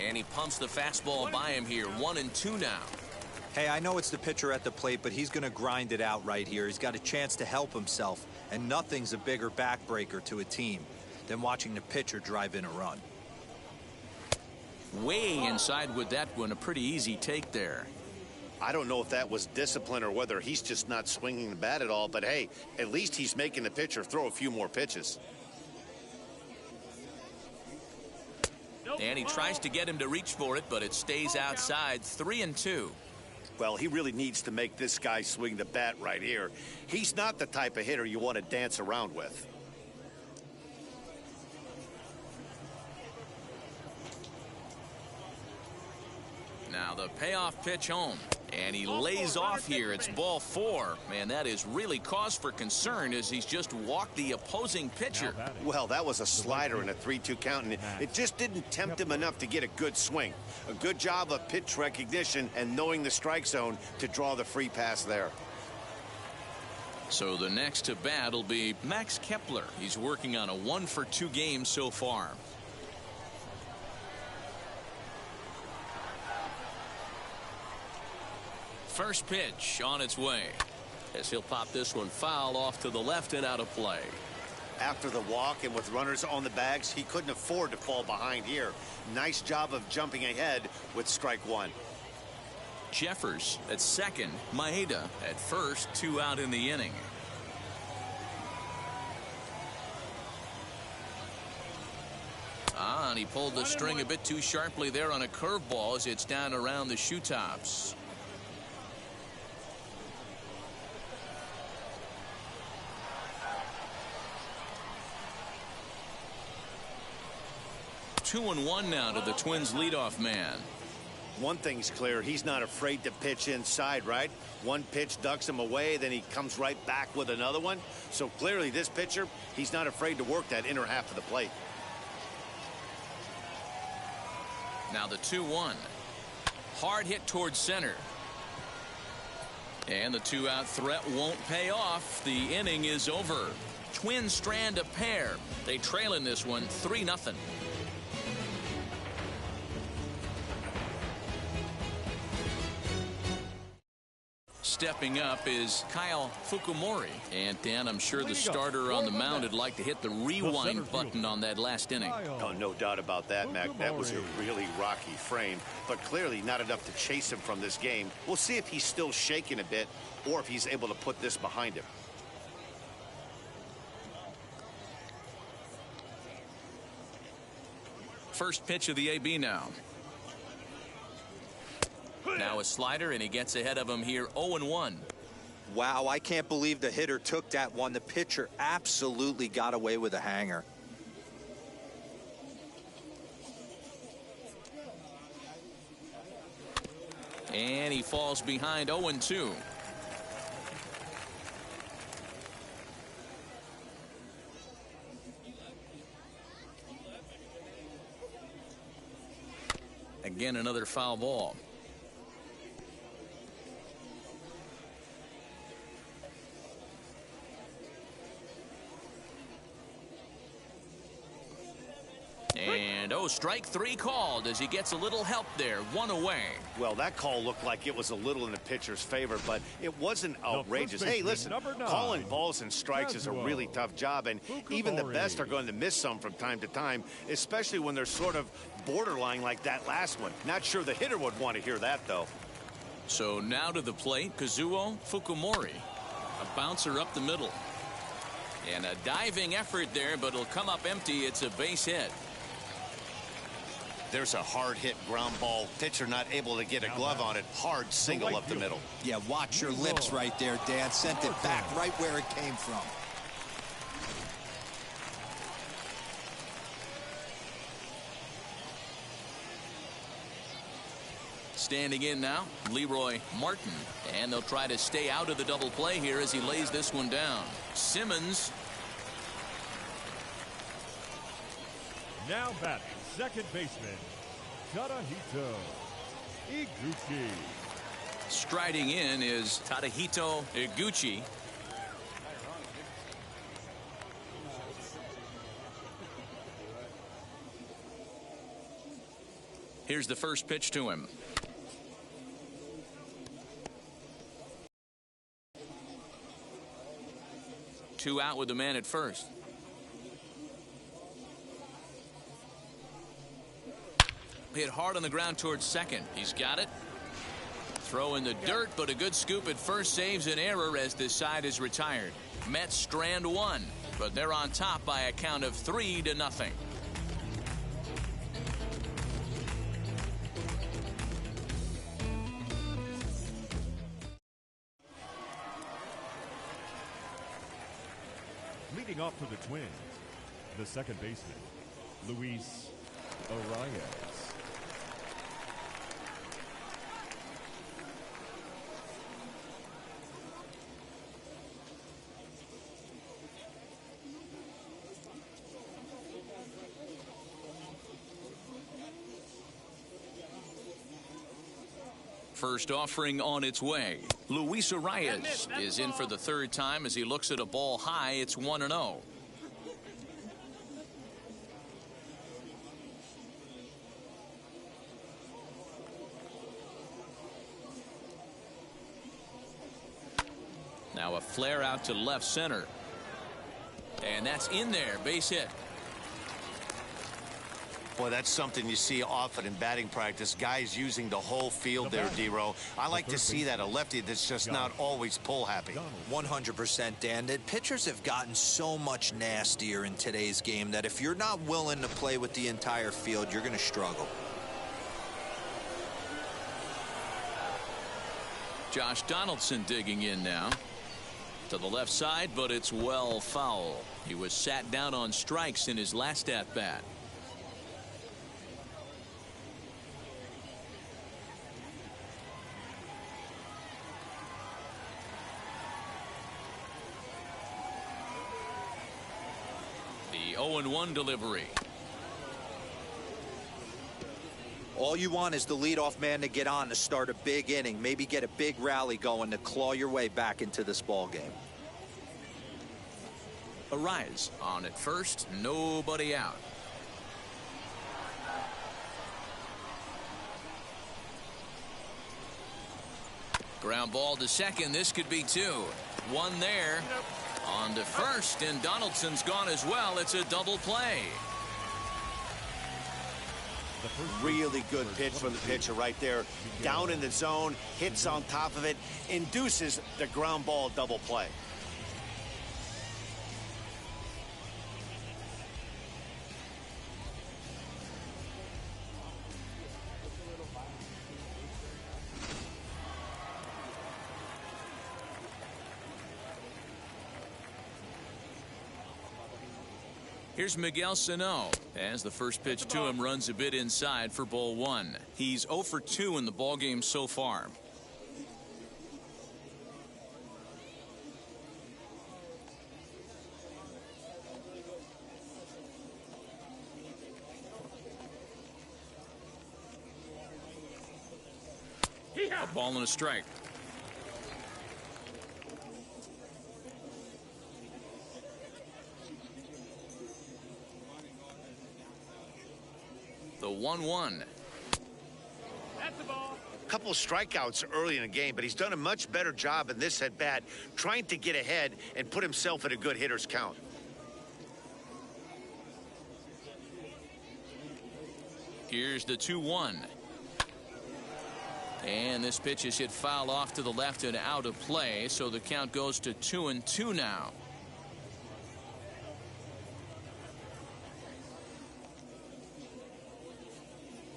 And he pumps the fastball by him here. 1-2 now. Hey, I know it's the pitcher at the plate, but he's going to grind it out right here. He's got a chance to help himself, and nothing's a bigger backbreaker to a team than watching the pitcher drive in a run. Way inside with that one. A pretty easy take there. I don't know if that was discipline or whether he's just not swinging the bat at all, but hey, at least he's making the pitcher throw a few more pitches. And he tries to get him to reach for it, but it stays outside. 3-2. Well, he really needs to make this guy swing the bat right here. He's not the type of hitter you want to dance around with. Now the payoff pitch home. And he lays off here. It's ball 4. Man, that is really cause for concern as he's just walked the opposing pitcher. Well, that was a slider in a 3-2 count, and it just didn't tempt him enough to get a good swing. A good job of pitch recognition and knowing the strike zone to draw the free pass there. So the next to bat will be Max Kepler. He's working on a 1-for-2 game so far. First pitch on its way, as he'll pop this one foul off to the left and out of play. After the walk and with runners on the bags, he couldn't afford to fall behind here. Nice job of jumping ahead with strike 1. Jeffers at second, Maeda at first, 2 out in the inning. And he pulled the string a bit too sharply there on a curveball as it's down around the shoe tops. 2-1 now to the Twins leadoff man. One thing's clear, he's not afraid to pitch inside, right? One pitch ducks him away, then he comes right back with another one. So clearly this pitcher, he's not afraid to work that inner half of the plate. Now the 2-1. Hard hit towards center. And the 2-out threat won't pay off. The inning is over. Twins strand a pair. They trail in this one 3-0. Stepping up is Kazuo Fukumori. And Dan, I'm sure the starter on the mound would like to hit the rewind button on that last inning. Oh, no doubt about that, Mac. That was a really rocky frame, but clearly not enough to chase him from this game. We'll see if he's still shaking a bit or if he's able to put this behind him. First pitch of the AB now. Now a slider, and he gets ahead of him here 0-1. Wow, I can't believe the hitter took that one. The pitcher absolutely got away with a hanger. And he falls behind 0-2. Again, another foul ball. And strike 3 called as he gets a little help there. 1 away. Well, that call looked like it was a little in the pitcher's favor, but it wasn't outrageous. Hey, listen, calling balls and strikes is a really tough job, and even the best are going to miss some from time to time, especially when they're sort of borderline like that last one. Not sure the hitter would want to hear that, though. So now to the plate, Kazuo Fukumori. A bouncer up the middle. And a diving effort there, but it'll come up empty. It's a base hit. There's a hard hit ground ball. Pitcher not able to get a glove on it. Hard single up the middle. Yeah, watch your lips right there, Dan. Sent it back right where it came from. Standing in now, Leroy Martin. And they'll try to stay out of the double play here as he lays this one down. Simmons. Now batting, second baseman, Tadahito Iguchi. Striding in is Tadahito Iguchi. Here's the first pitch to him. Two out with the man at first. Hit hard on the ground towards second. He's got it. Throw in the dirt, but a good scoop at first saves an error as this side is retired. Mets strand 1, but they're on top by a count of 3-0. Leading off for the Twins, the second baseman, Luis Arias. First offering on its way. Luis Arias is in for the third time as he looks at a ball high. It's 1-0. Now a flare out to left center. And that's in there. Base hit. Boy, that's something you see often in batting practice. Guys using the whole field there, D-Row. I like to see that. A lefty that's just not always pull happy. 100%, Dan. The pitchers have gotten so much nastier in today's game that if you're not willing to play with the entire field, you're going to struggle. Josh Donaldson digging in now. To the left side, but it's well foul. He was sat down on strikes in his last at-bat. The 0-1 delivery. All you want is the leadoff man to get on to start a big inning, maybe get a big rally going to claw your way back into this ball game. A rise on at first, nobody out. Ground ball to second. This could be two. One there. On to first, and Donaldson's gone as well. It's a double play. Really good pitch from the pitcher right there. Down in the zone, hits on top of it, induces the ground ball double play. Here's Miguel Sano as the first pitch to him runs a bit inside for ball one. He's 0 for 2 in the ball game so far. A ball and a strike. The 1-1. That's the ball. A couple of strikeouts early in the game, but he's done a much better job in this at bat, trying to get ahead and put himself in a good hitter's count. Here's the 2-1. And this pitch is hit foul off to the left and out of play, so the count goes to 2-2 now.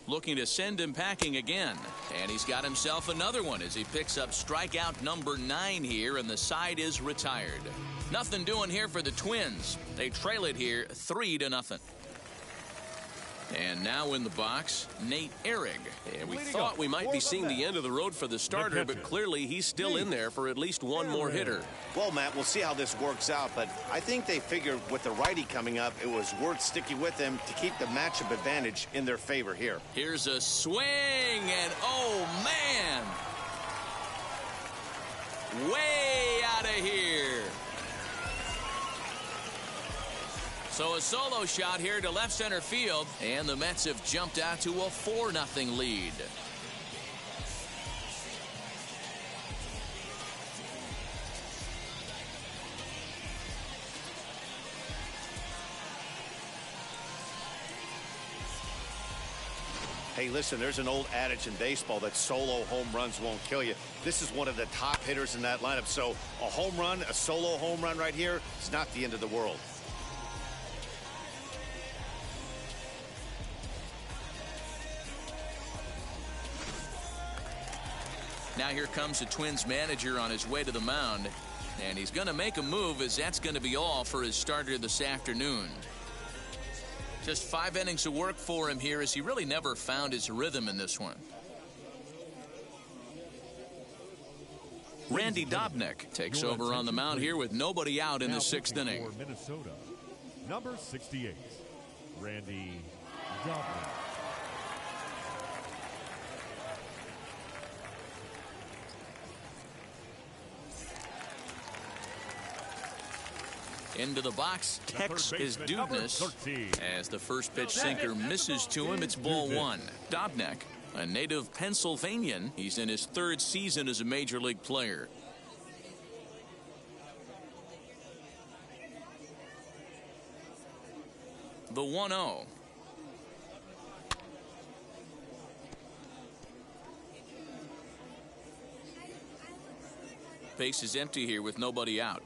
Looking to send him packing again, and he's got himself another one as he picks up strikeout number 9 here, and the side is retired. Nothing doing here for the Twins. They trail it here 3-0. And now in the box, Nate Ehrig. And we thought we might be seeing the end of the road for the starter, but clearly he's still in there for at least one more hitter. Well, Matt, we'll see how this works out, but I think they figured with the righty coming up, it was worth sticking with him to keep the matchup advantage in their favor here. Here's a swing, and oh, man! Way out of here. So a solo shot here to left center field, and the Mets have jumped out to a 4-0 lead. Hey, listen, there's an old adage in baseball that solo home runs won't kill you. This is one of the top hitters in that lineup, so a home run, a solo home run right here, is not the end of the world. Now here comes the Twins manager on his way to the mound, and he's going to make a move, as that's going to be all for his starter this afternoon. Just 5 innings of work for him here, as he really never found his rhythm in this one. Randy Dobnik takes over on the mound here with nobody out in the 6th inning. For Minnesota, number 68, Randy Dobnik. Into the box, Tex is Dubness. As the first pitch sinker misses to him, it's ball 1. Dobnik, a native Pennsylvanian, he's in his 3rd season as a major league player. The 1-0. Base is empty here with nobody out.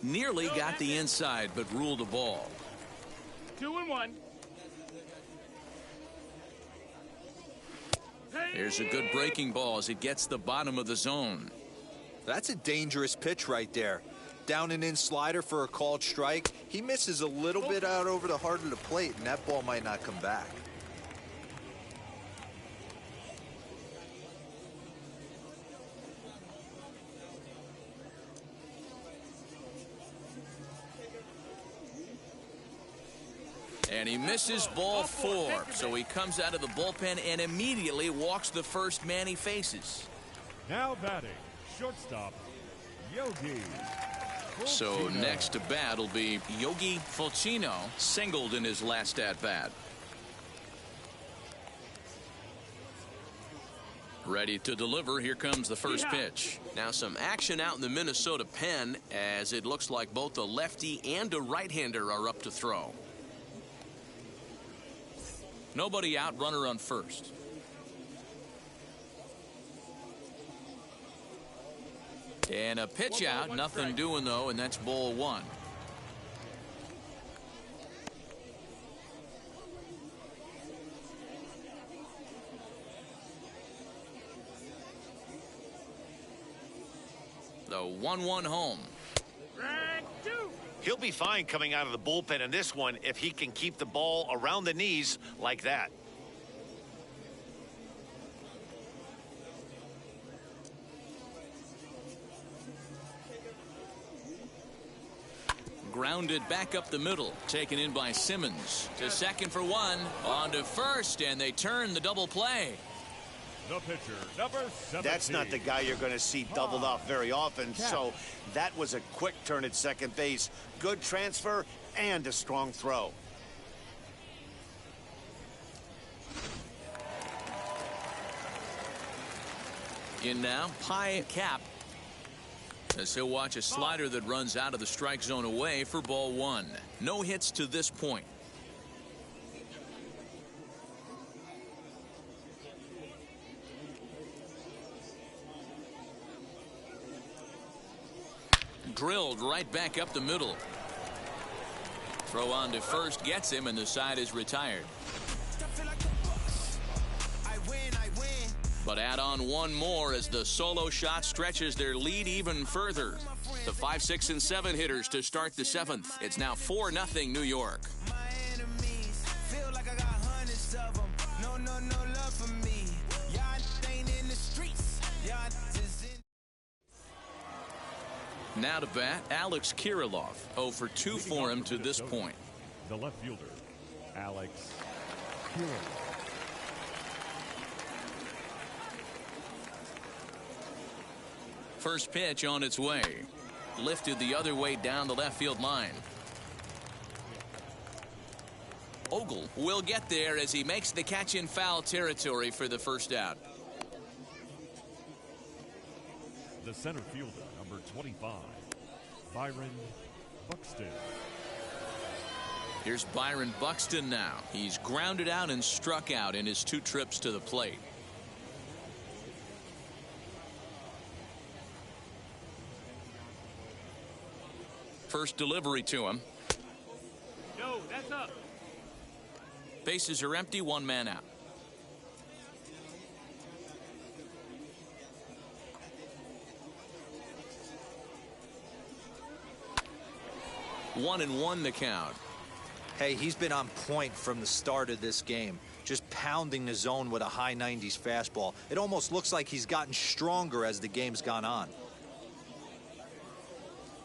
Nearly got the inside, but ruled a ball. 2-1. There's a good breaking ball as it gets the bottom of the zone. That's a dangerous pitch right there. Down and in slider for a called strike. He misses a little bit out over the heart of the plate, and that ball might not come back. And he misses ball 4. So he comes out of the bullpen and immediately walks the first man he faces. Now batting, shortstop, Yogi. So next to bat will be Yogi Fulcino, singled in his last at-bat. Ready to deliver. Here comes the first pitch. Now some action out in the Minnesota pen, as it looks like both a lefty and a right-hander are up to throw. Nobody out, runner on first. And a pitch out, nothing doing though, and that's ball 1. The 1-1 home. He'll be fine coming out of the bullpen in this one if he can keep the ball around the knees like that. Grounded back up the middle, taken in by Simmons. To second for 1, on to first, and they turn the double play. The pitcher, number 17. That's not the guy you're going to see doubled off very often, so that was a quick turn at second base. Good transfer and a strong throw. In now, high cap. As he'll watch a slider that runs out of the strike zone away for ball 1. No hits to this point. Drilled right back up the middle. Throw on to first gets him, and the side is retired. But add on one more as the solo shot stretches their lead even further. The 5, 6, and 7 hitters to start the 7th. It's now 4-0 New York. Now to bat, Alex Kiriloff. 0 for 2 for him to this point. The left fielder, Alex Kiriloff. First pitch on its way. Lifted the other way down the left field line. Ogle will get there as he makes the catch in foul territory for the first out. The center fielder, number 25, Byron Buxton. Here's Byron Buxton now. He's grounded out and struck out in his 2 trips to the plate. First delivery to him. No, that's up. Bases are empty, 1 man out. One and 1 the count. Hey, he's been on point from the start of this game. Just pounding the zone with a high 90s fastball. It almost looks like he's gotten stronger as the game's gone on.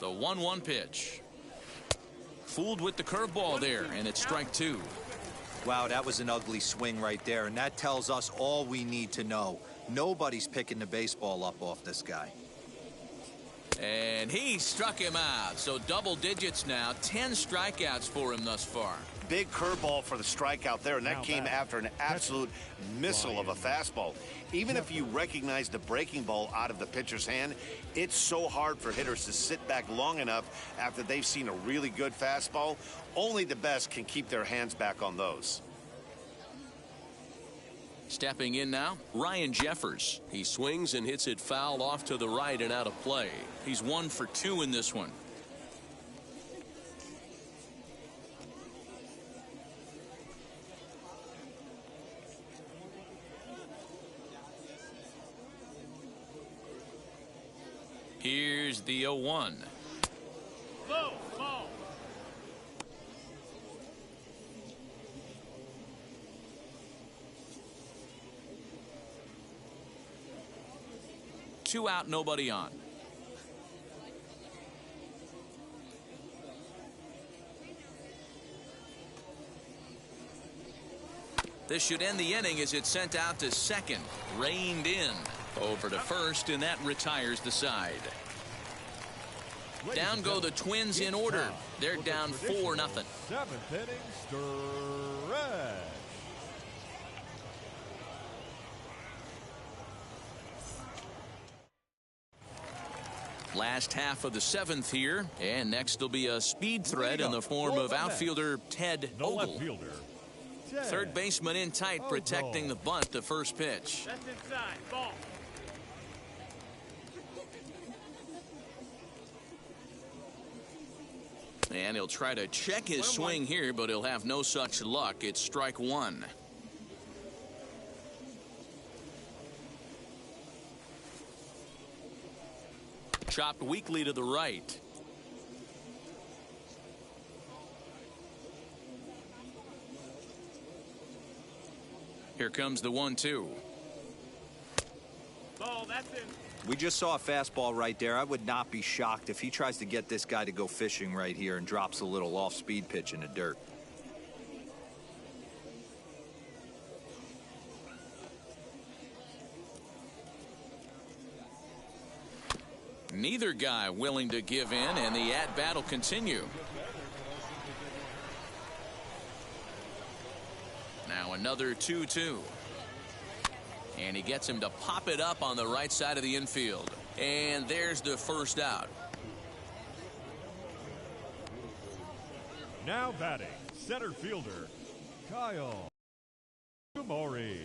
The 1-1 pitch. Fooled with the curveball there, and it's strike 2. Wow, that was an ugly swing right there, and that tells us all we need to know. Nobody's picking the baseball up off this guy. And he struck him out. So double digits now. 10 strikeouts for him thus far. Big curveball for the strikeout there, and that came after an absolute missile of a fastball. Even if you recognize the breaking ball out of the pitcher's hand, it's so hard for hitters to sit back long enough after they've seen a really good fastball. Only the best can keep their hands back on those. Stepping in now, Ryan Jeffers. He swings and hits it foul off to the right and out of play. He's 1 for 2 in this one. Here's the 0-1. Low, ball. Two out, nobody on. This should end the inning as it's sent out to second. Reined in. Over to first, and that retires the side. Down go the Twins in order. They're down 4-0. 7th inning stretch. Last half of the 7th here, and next will be a speed threat in the form of outfielder Ted The Ogle. left fielder, Third baseman in tight, protecting the bunt the first pitch. That's inside. Ball. And he'll try to check his swing here, but he'll have no such luck. It's strike one. Chopped weakly to the right. Here comes the 1-2. Ball. That's in. We just saw a fastball right there. I would not be shocked if he tries to get this guy to go fishing right here and drops a little off-speed pitch in the dirt. Neither guy willing to give in, and the at-bat will continue. Now another 2-2. And he gets him to pop it up on the right side of the infield. And there's the first out. Now batting, center fielder, Kyle Fukumori.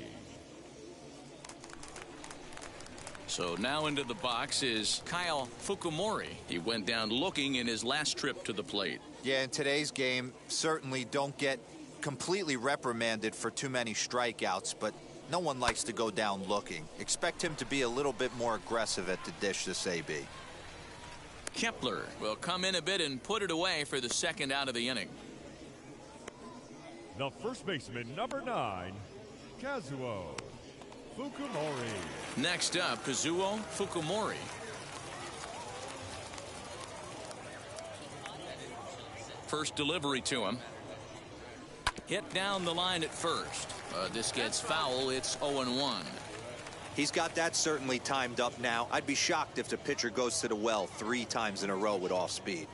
So now into the box is Kyle Fukumori. He went down looking in his last trip to the plate. Yeah, in today's game, certainly don't get completely reprimanded for too many strikeouts, but no one likes to go down looking. Expect him to be a little bit more aggressive at the dish this AB. Kepler will come in a bit and put it away for the second out of the inning. The first baseman, number 9, Kazuo Fukumori. Next up, Kazuo Fukumori. First delivery to him. Hit down the line at first. This gets foul. It's 0-1. He's got that certainly timed up now. I'd be shocked if the pitcher goes to the well 3 times in a row with off speed.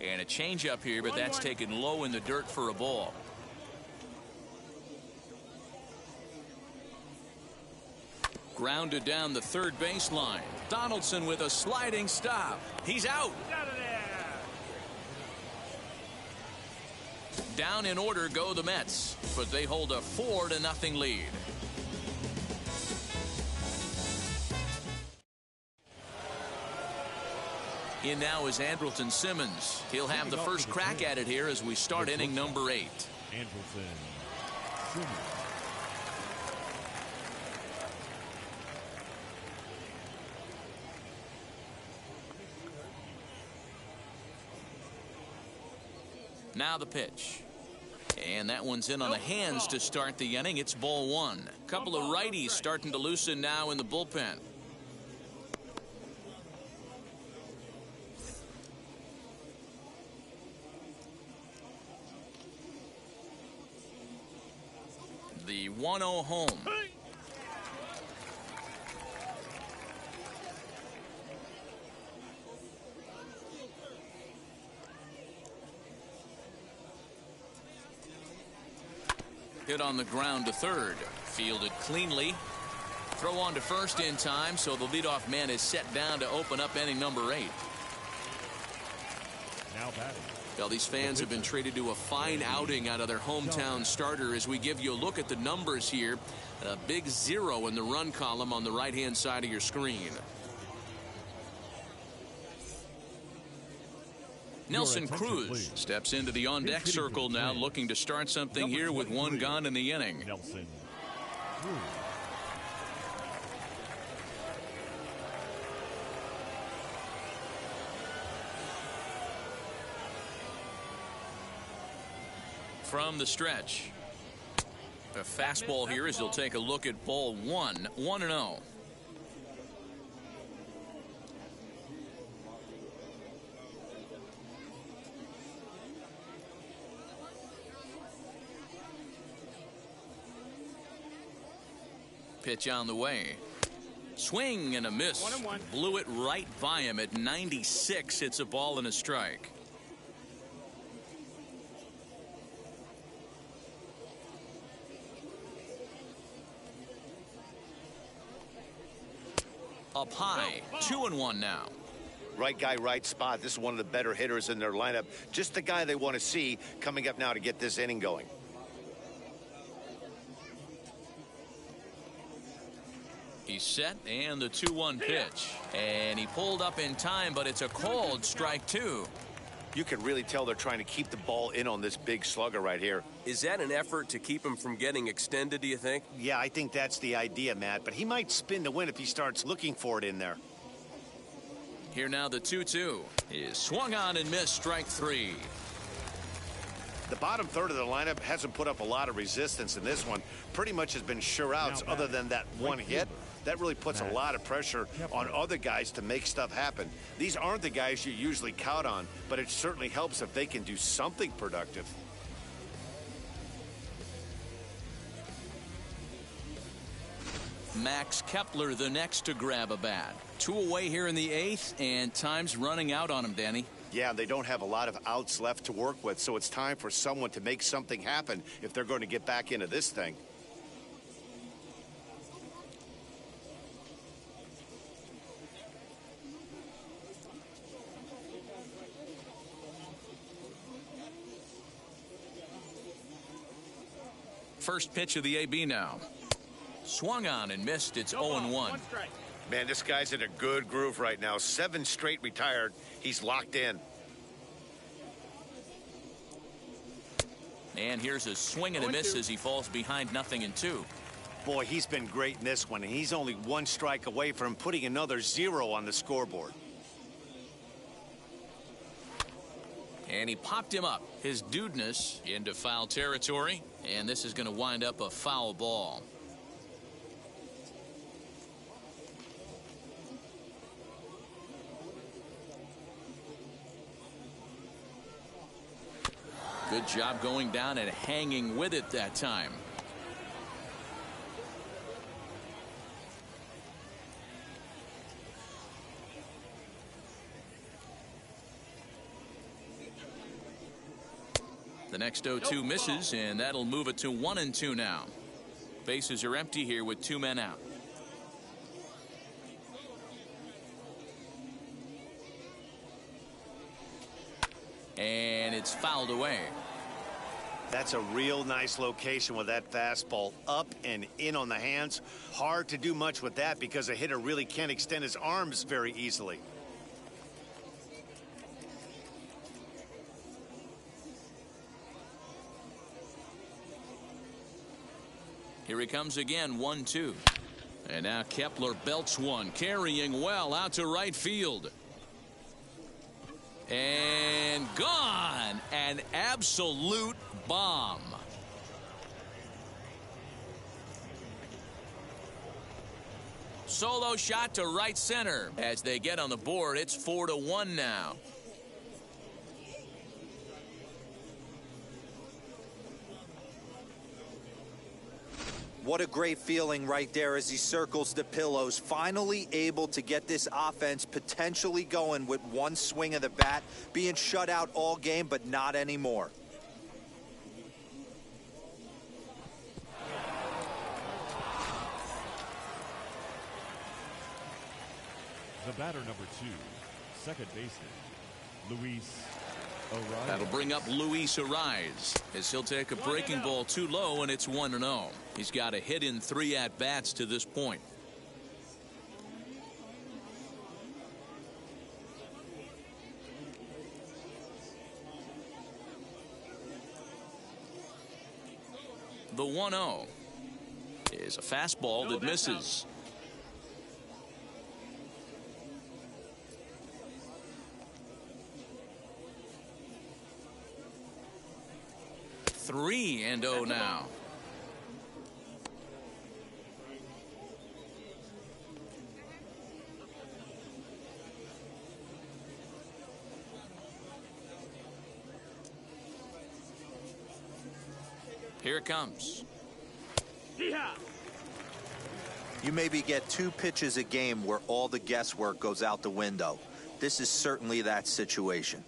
And a changeup here, but that's taken low in the dirt for a ball. Grounded down the third baseline. Donaldson with a sliding stop. He's out. Out of there. Down in order go the Mets, but they hold a 4-0 lead. In now is Andrelton Simmons. He'll have the first crack at it here as we start inning number 8. Andrelton Simmons. Now the pitch. And that one's in on the hands to start the inning. It's ball 1. Couple of righties starting to loosen now in the bullpen. The 1-0 home. Hit on the ground to third. Fielded cleanly. Throw on to first in time, so the leadoff man is set down to open up inning number 8. Now batting. Well, these fans have been treated to a fine outing out of their hometown starter as we give you a look at the numbers here. A big 0 in the run column on the right-hand side of your screen. Nelson Cruz steps into the on-deck circle now, looking to start something here with 1 gone in the inning. Nelson Cruz. From the stretch. A fastball here as he'll take a look at ball 1. 1-0. Pitch on the way. Swing and a miss. 1-1. Blew it right by him at 96. It's a ball and a strike. Up high. 2-1 now. Right guy, right spot. This is one of the better hitters in their lineup. Just the guy they want to see coming up now to get this inning going. He's set, and the 2-1 pitch. And he pulled up in time, but it's a called strike 2. You can really tell they're trying to keep the ball in on this big slugger right here. Is that an effort to keep him from getting extended, do you think? Yeah, I think that's the idea, Matt. But he might spin to win if he starts looking for it in there. Here now the 2-2 is swung on and missed, strike 3. The bottom third of the lineup hasn't put up a lot of resistance in this one. Pretty much has been sure outs other than that one hit. That really puts a lot of pressure on other guys to make stuff happen. These aren't the guys you usually count on, but it certainly helps if they can do something productive. Max Kepler the next to grab a bat. 2 away here in the 8th, and time's running out on him, Danny. Yeah, they don't have a lot of outs left to work with, so it's time for someone to make something happen if they're going to get back into this thing. First pitch of the AB now. Swung on and missed. It's 0-1. 1 strike. Man, this guy's in a good groove right now. 7 straight retired. He's locked in. And here's a swing and a miss as he falls behind 0-2. Boy, he's been great in this one, and he's only 1 strike away from putting another 0 on the scoreboard. And he popped him up. His dudeness into foul territory, and this is going to wind up a foul ball. Good job going down and hanging with it that time. The next 0-2 misses, and that'll move it to 1-2 now. Bases are empty here with 2 men out. And it's fouled away. That's a real nice location with that fastball up and in on the hands. Hard to do much with that because a hitter really can't extend his arms very easily. Here he comes again, 1-2. And now Kepler belts one, carrying well out to right field. And gone. An absolute bomb. Solo shot to right center. As they get on the board, it's 4-1 now. What a great feeling right there as he circles the pillows. Finally able to get this offense potentially going with 1 swing of the bat. Being shut out all game, but not anymore. The batter number 2, second baseman, Luis Arraez. That'll bring up Luis Arraez as he'll take a breaking ball too low, and it's 1-0. He's got a hit in 3 at-bats to this point. The 1-0 is a fastball that misses. Three and 0 now. Here it comes. You maybe get 2 pitches a game where all the guesswork goes out the window. This is certainly that situation.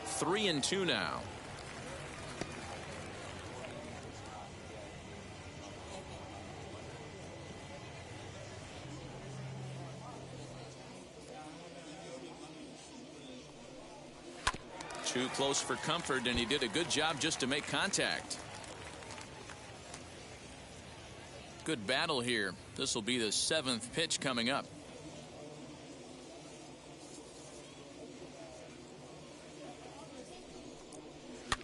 Three and two now. Too close for comfort, and he did a good job just to make contact. Good battle here. This will be the 7th pitch coming up.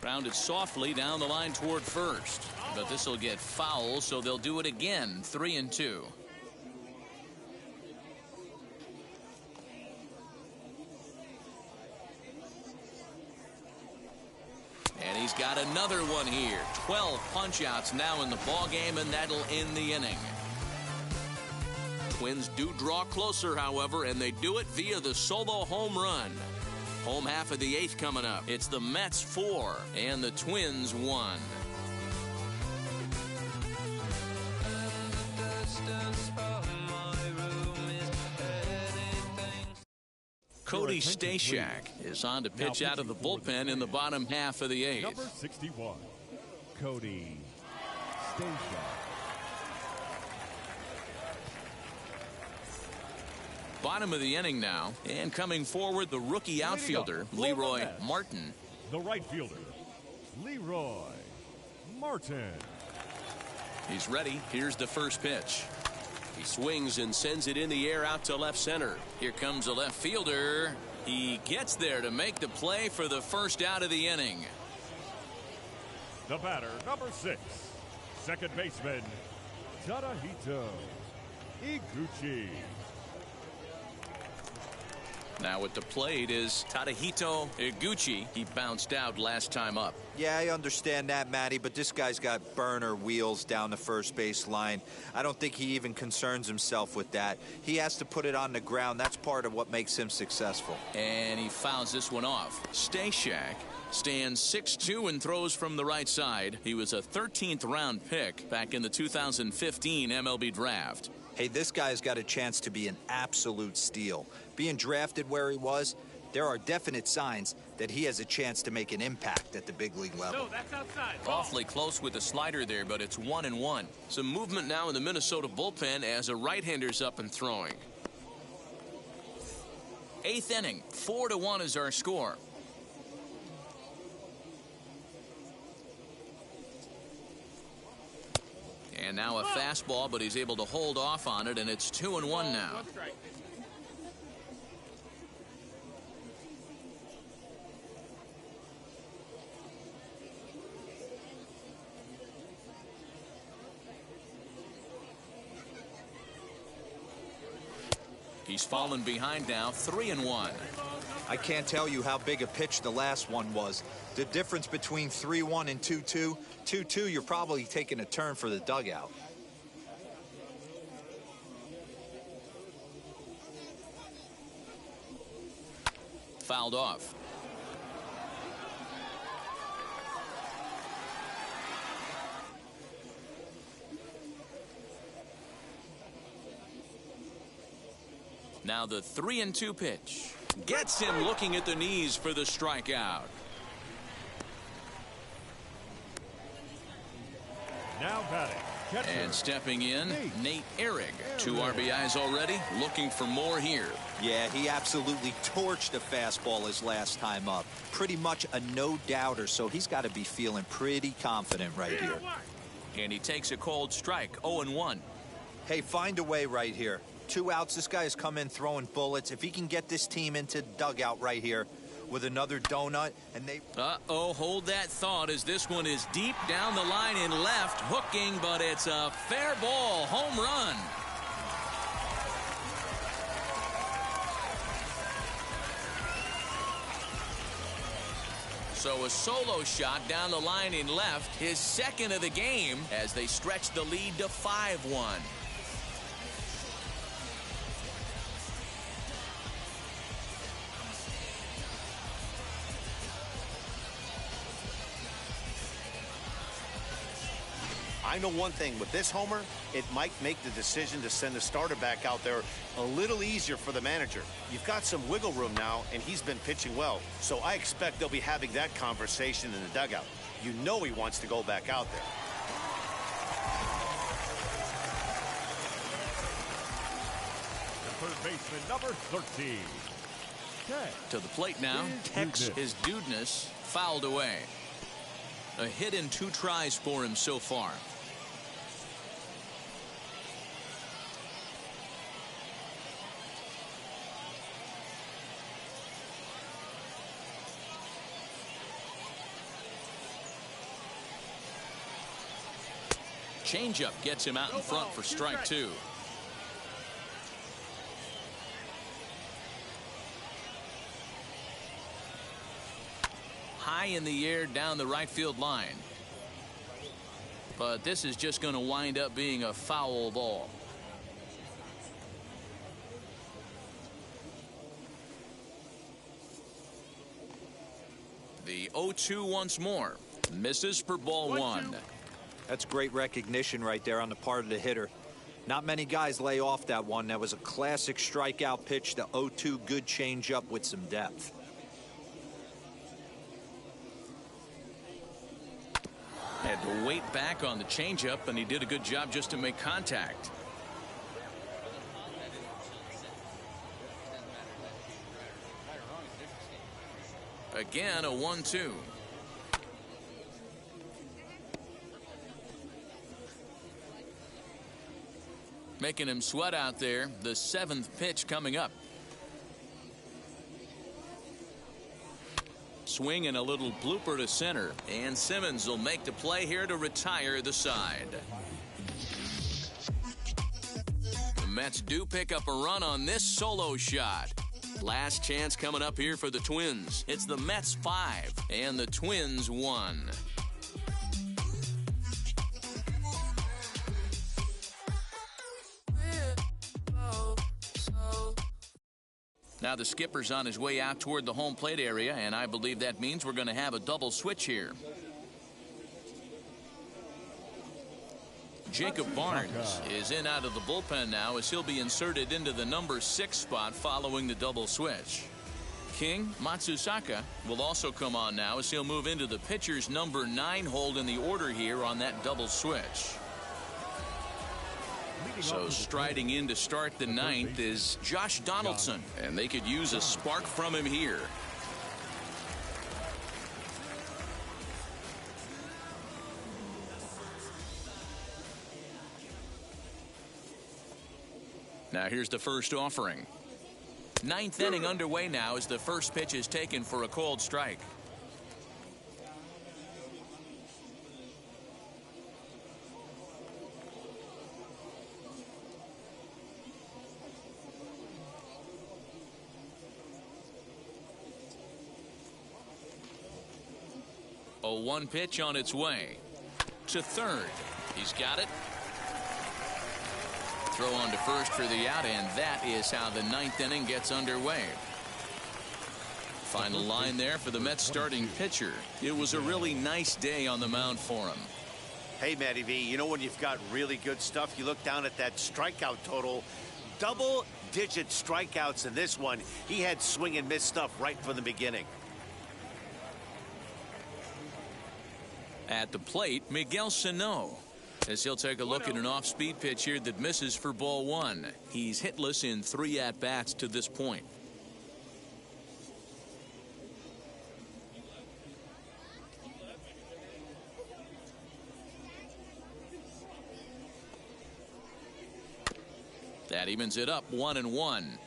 Grounded softly down the line toward first, but this will get foul, so they'll do it again. 3 and 2. And he's got another one here. 12 punch-outs now in the ball game, and that'll end the inning. Twins do draw closer, however, and they do it via the solo home run. Home half of the 8th coming up. It's the Mets 4 and the Twins 1. Cody Stashak is on to pitch out of the bullpen in the bottom half of the 8th. Number 61, Cody Stashak. Bottom of the inning now, and coming forward, the rookie outfielder, Leroy Martin. The right fielder, Leroy Martin. He's ready. Here's the first pitch. He swings and sends it in the air out to left center. Here comes the left fielder. He gets there to make the play for the first out of the inning. The batter, number 6, second baseman, Tadahito Iguchi. Now at the plate is Tadahito Iguchi. He bounced out last time up. Yeah, I understand that, Matty, but this guy's got burner wheels down the first base line. I don't think he even concerns himself with that. He has to put it on the ground. That's part of what makes him successful. And he fouls this one off. Stashak stands 6'2" and throws from the right side. He was a 13th round pick back in the 2015 MLB draft. Hey, this guy's got a chance to be an absolute steal. Being drafted where he was, there are definite signs that he has a chance to make an impact at the big league level. No, that's outside. Awfully close with the slider there, but it's 1-1. Some movement now in the Minnesota bullpen as a right-hander's up and throwing. 8th inning, 4-1 is our score. And now a fastball, but he's able to hold off on it, and it's 2-1 now. He's fallen behind now, 3-1. I can't tell you how big a pitch the last one was. The difference between 3-1 and 2-2, 2-2, you're probably taking a turn for the dugout. Fouled off. Now the 3-2 pitch. Gets him looking at the knees for the strikeout. Now batting, catcher. And stepping in, Nate Ehrig. 2 RBIs already, looking for more here. Yeah, he absolutely torched the fastball his last time up. Pretty much a no-doubter, so he's got to be feeling pretty confident right here. And he takes a cold strike, 0-1. Hey, find a way right here. 2 outs. This guy has come in throwing bullets. If he can get this team into dugout right here with another donut, and they... Uh-oh, hold that thought as this one is deep down the line in left, hooking, but it's a fair ball, home run. So a solo shot down the line in left, his second of the game as they stretch the lead to 5-1. I know one thing, with this homer, it might make the decision to send the starter back out there a little easier for the manager. You've got some wiggle room now, and he's been pitching well. So I expect they'll be having that conversation in the dugout. You know he wants to go back out there. The third baseman, number 13. To the plate now, Tex is Dudeness fouled away. A hit in 2 tries for him so far. Changeup gets him out in front for strike 2. High in the air down the right field line. But this is just going to wind up being a foul ball. The 0-2 once more. Misses for ball 1. That's great recognition right there on the part of the hitter. Not many guys lay off that one. That was a classic strikeout pitch. The 0-2 good changeup with some depth. Had to wait back on the changeup, and he did a good job just to make contact. Again, a 1-2. Making him sweat out there. The 7th pitch coming up. Swing and a little blooper to center, and Simmons will make the play here to retire the side. The Mets do pick up a run on this solo shot. Last chance coming up here for the Twins. It's the Mets 5 and the Twins 1. Now the skipper's on his way out toward the home plate area, and I believe that means we're going to have a double switch here. Jacob Barnes is in out of the bullpen now as he'll be inserted into the number 6 spot following the double switch. King Matsusaka will also come on now as he'll move into the pitcher's number 9 hold in the order here on that double switch. So striding in to start the 9th is Josh Donaldson, and they could use a spark from him here. Now here's the first offering. 9th inning underway now as the first pitch is taken for a called strike. A 1 pitch on its way to third. He's got it. Throw on to first for the out, and that is how the 9th inning gets underway. Final line there for the Mets starting pitcher. It was a really nice day on the mound for him. Hey, Matty V, you know when you've got really good stuff, you look down at that strikeout total. Double-digit strikeouts in this one. He had swing and miss stuff right from the beginning. At the plate, Miguel Sano, as he'll take a look at an off-speed pitch here that misses for ball 1. He's hitless in 3 at-bats to this point. That evens it up 1-1.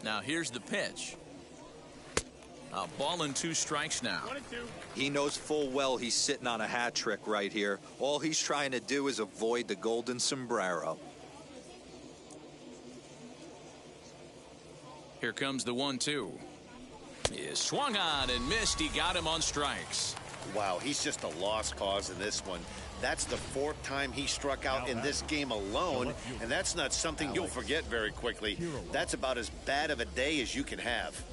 Now here's the pitch. A ball and 2 strikes now. He knows full well he's sitting on a hat trick right here. All he's trying to do is avoid the golden sombrero. Here comes the 1-2. He is swung on and missed. He got him on strikes. Wow, he's just a lost cause in this one. That's the 4th time he struck out in this game alone, and that's not something you'll forget very quickly. That's about as bad of a day as you can have.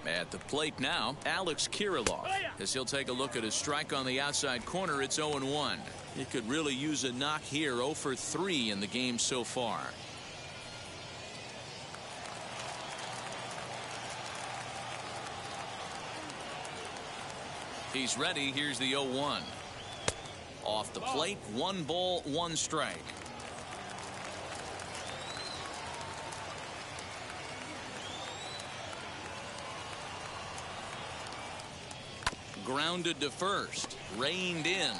At the plate now, Alex Kiriloff, as he'll take a look at a strike on the outside corner. It's 0-1. He could really use a knock here. 0 for 3 in the game so far. He's ready. Here's the 0-1. Off the plate, 1 ball, 1 strike. Grounded to first, reined in,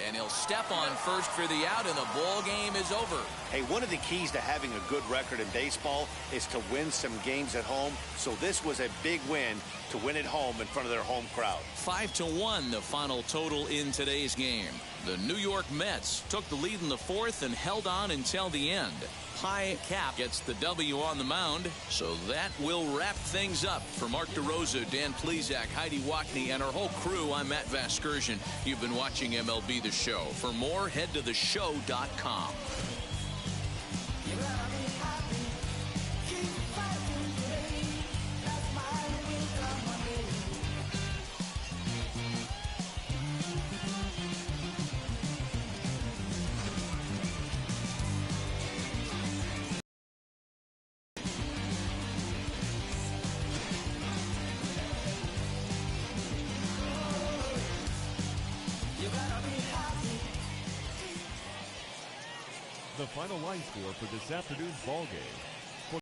and he'll step on first for the out, and the ball game is over. Hey, one of the keys to having a good record in baseball is to win some games at home. So this was a big win to win at home in front of their home crowd. 5-1 the final total in today's game. The New York Mets took the lead in the 4th and held on until the end. High Cap gets the W on the mound, so that will wrap things up. For Mark DeRosa, Dan Plesac, Heidi Wackney, and our whole crew, I'm Matt Vasgersian. You've been watching MLB The Show. For more, head to theshow.com. The final line score for this afternoon's ball game.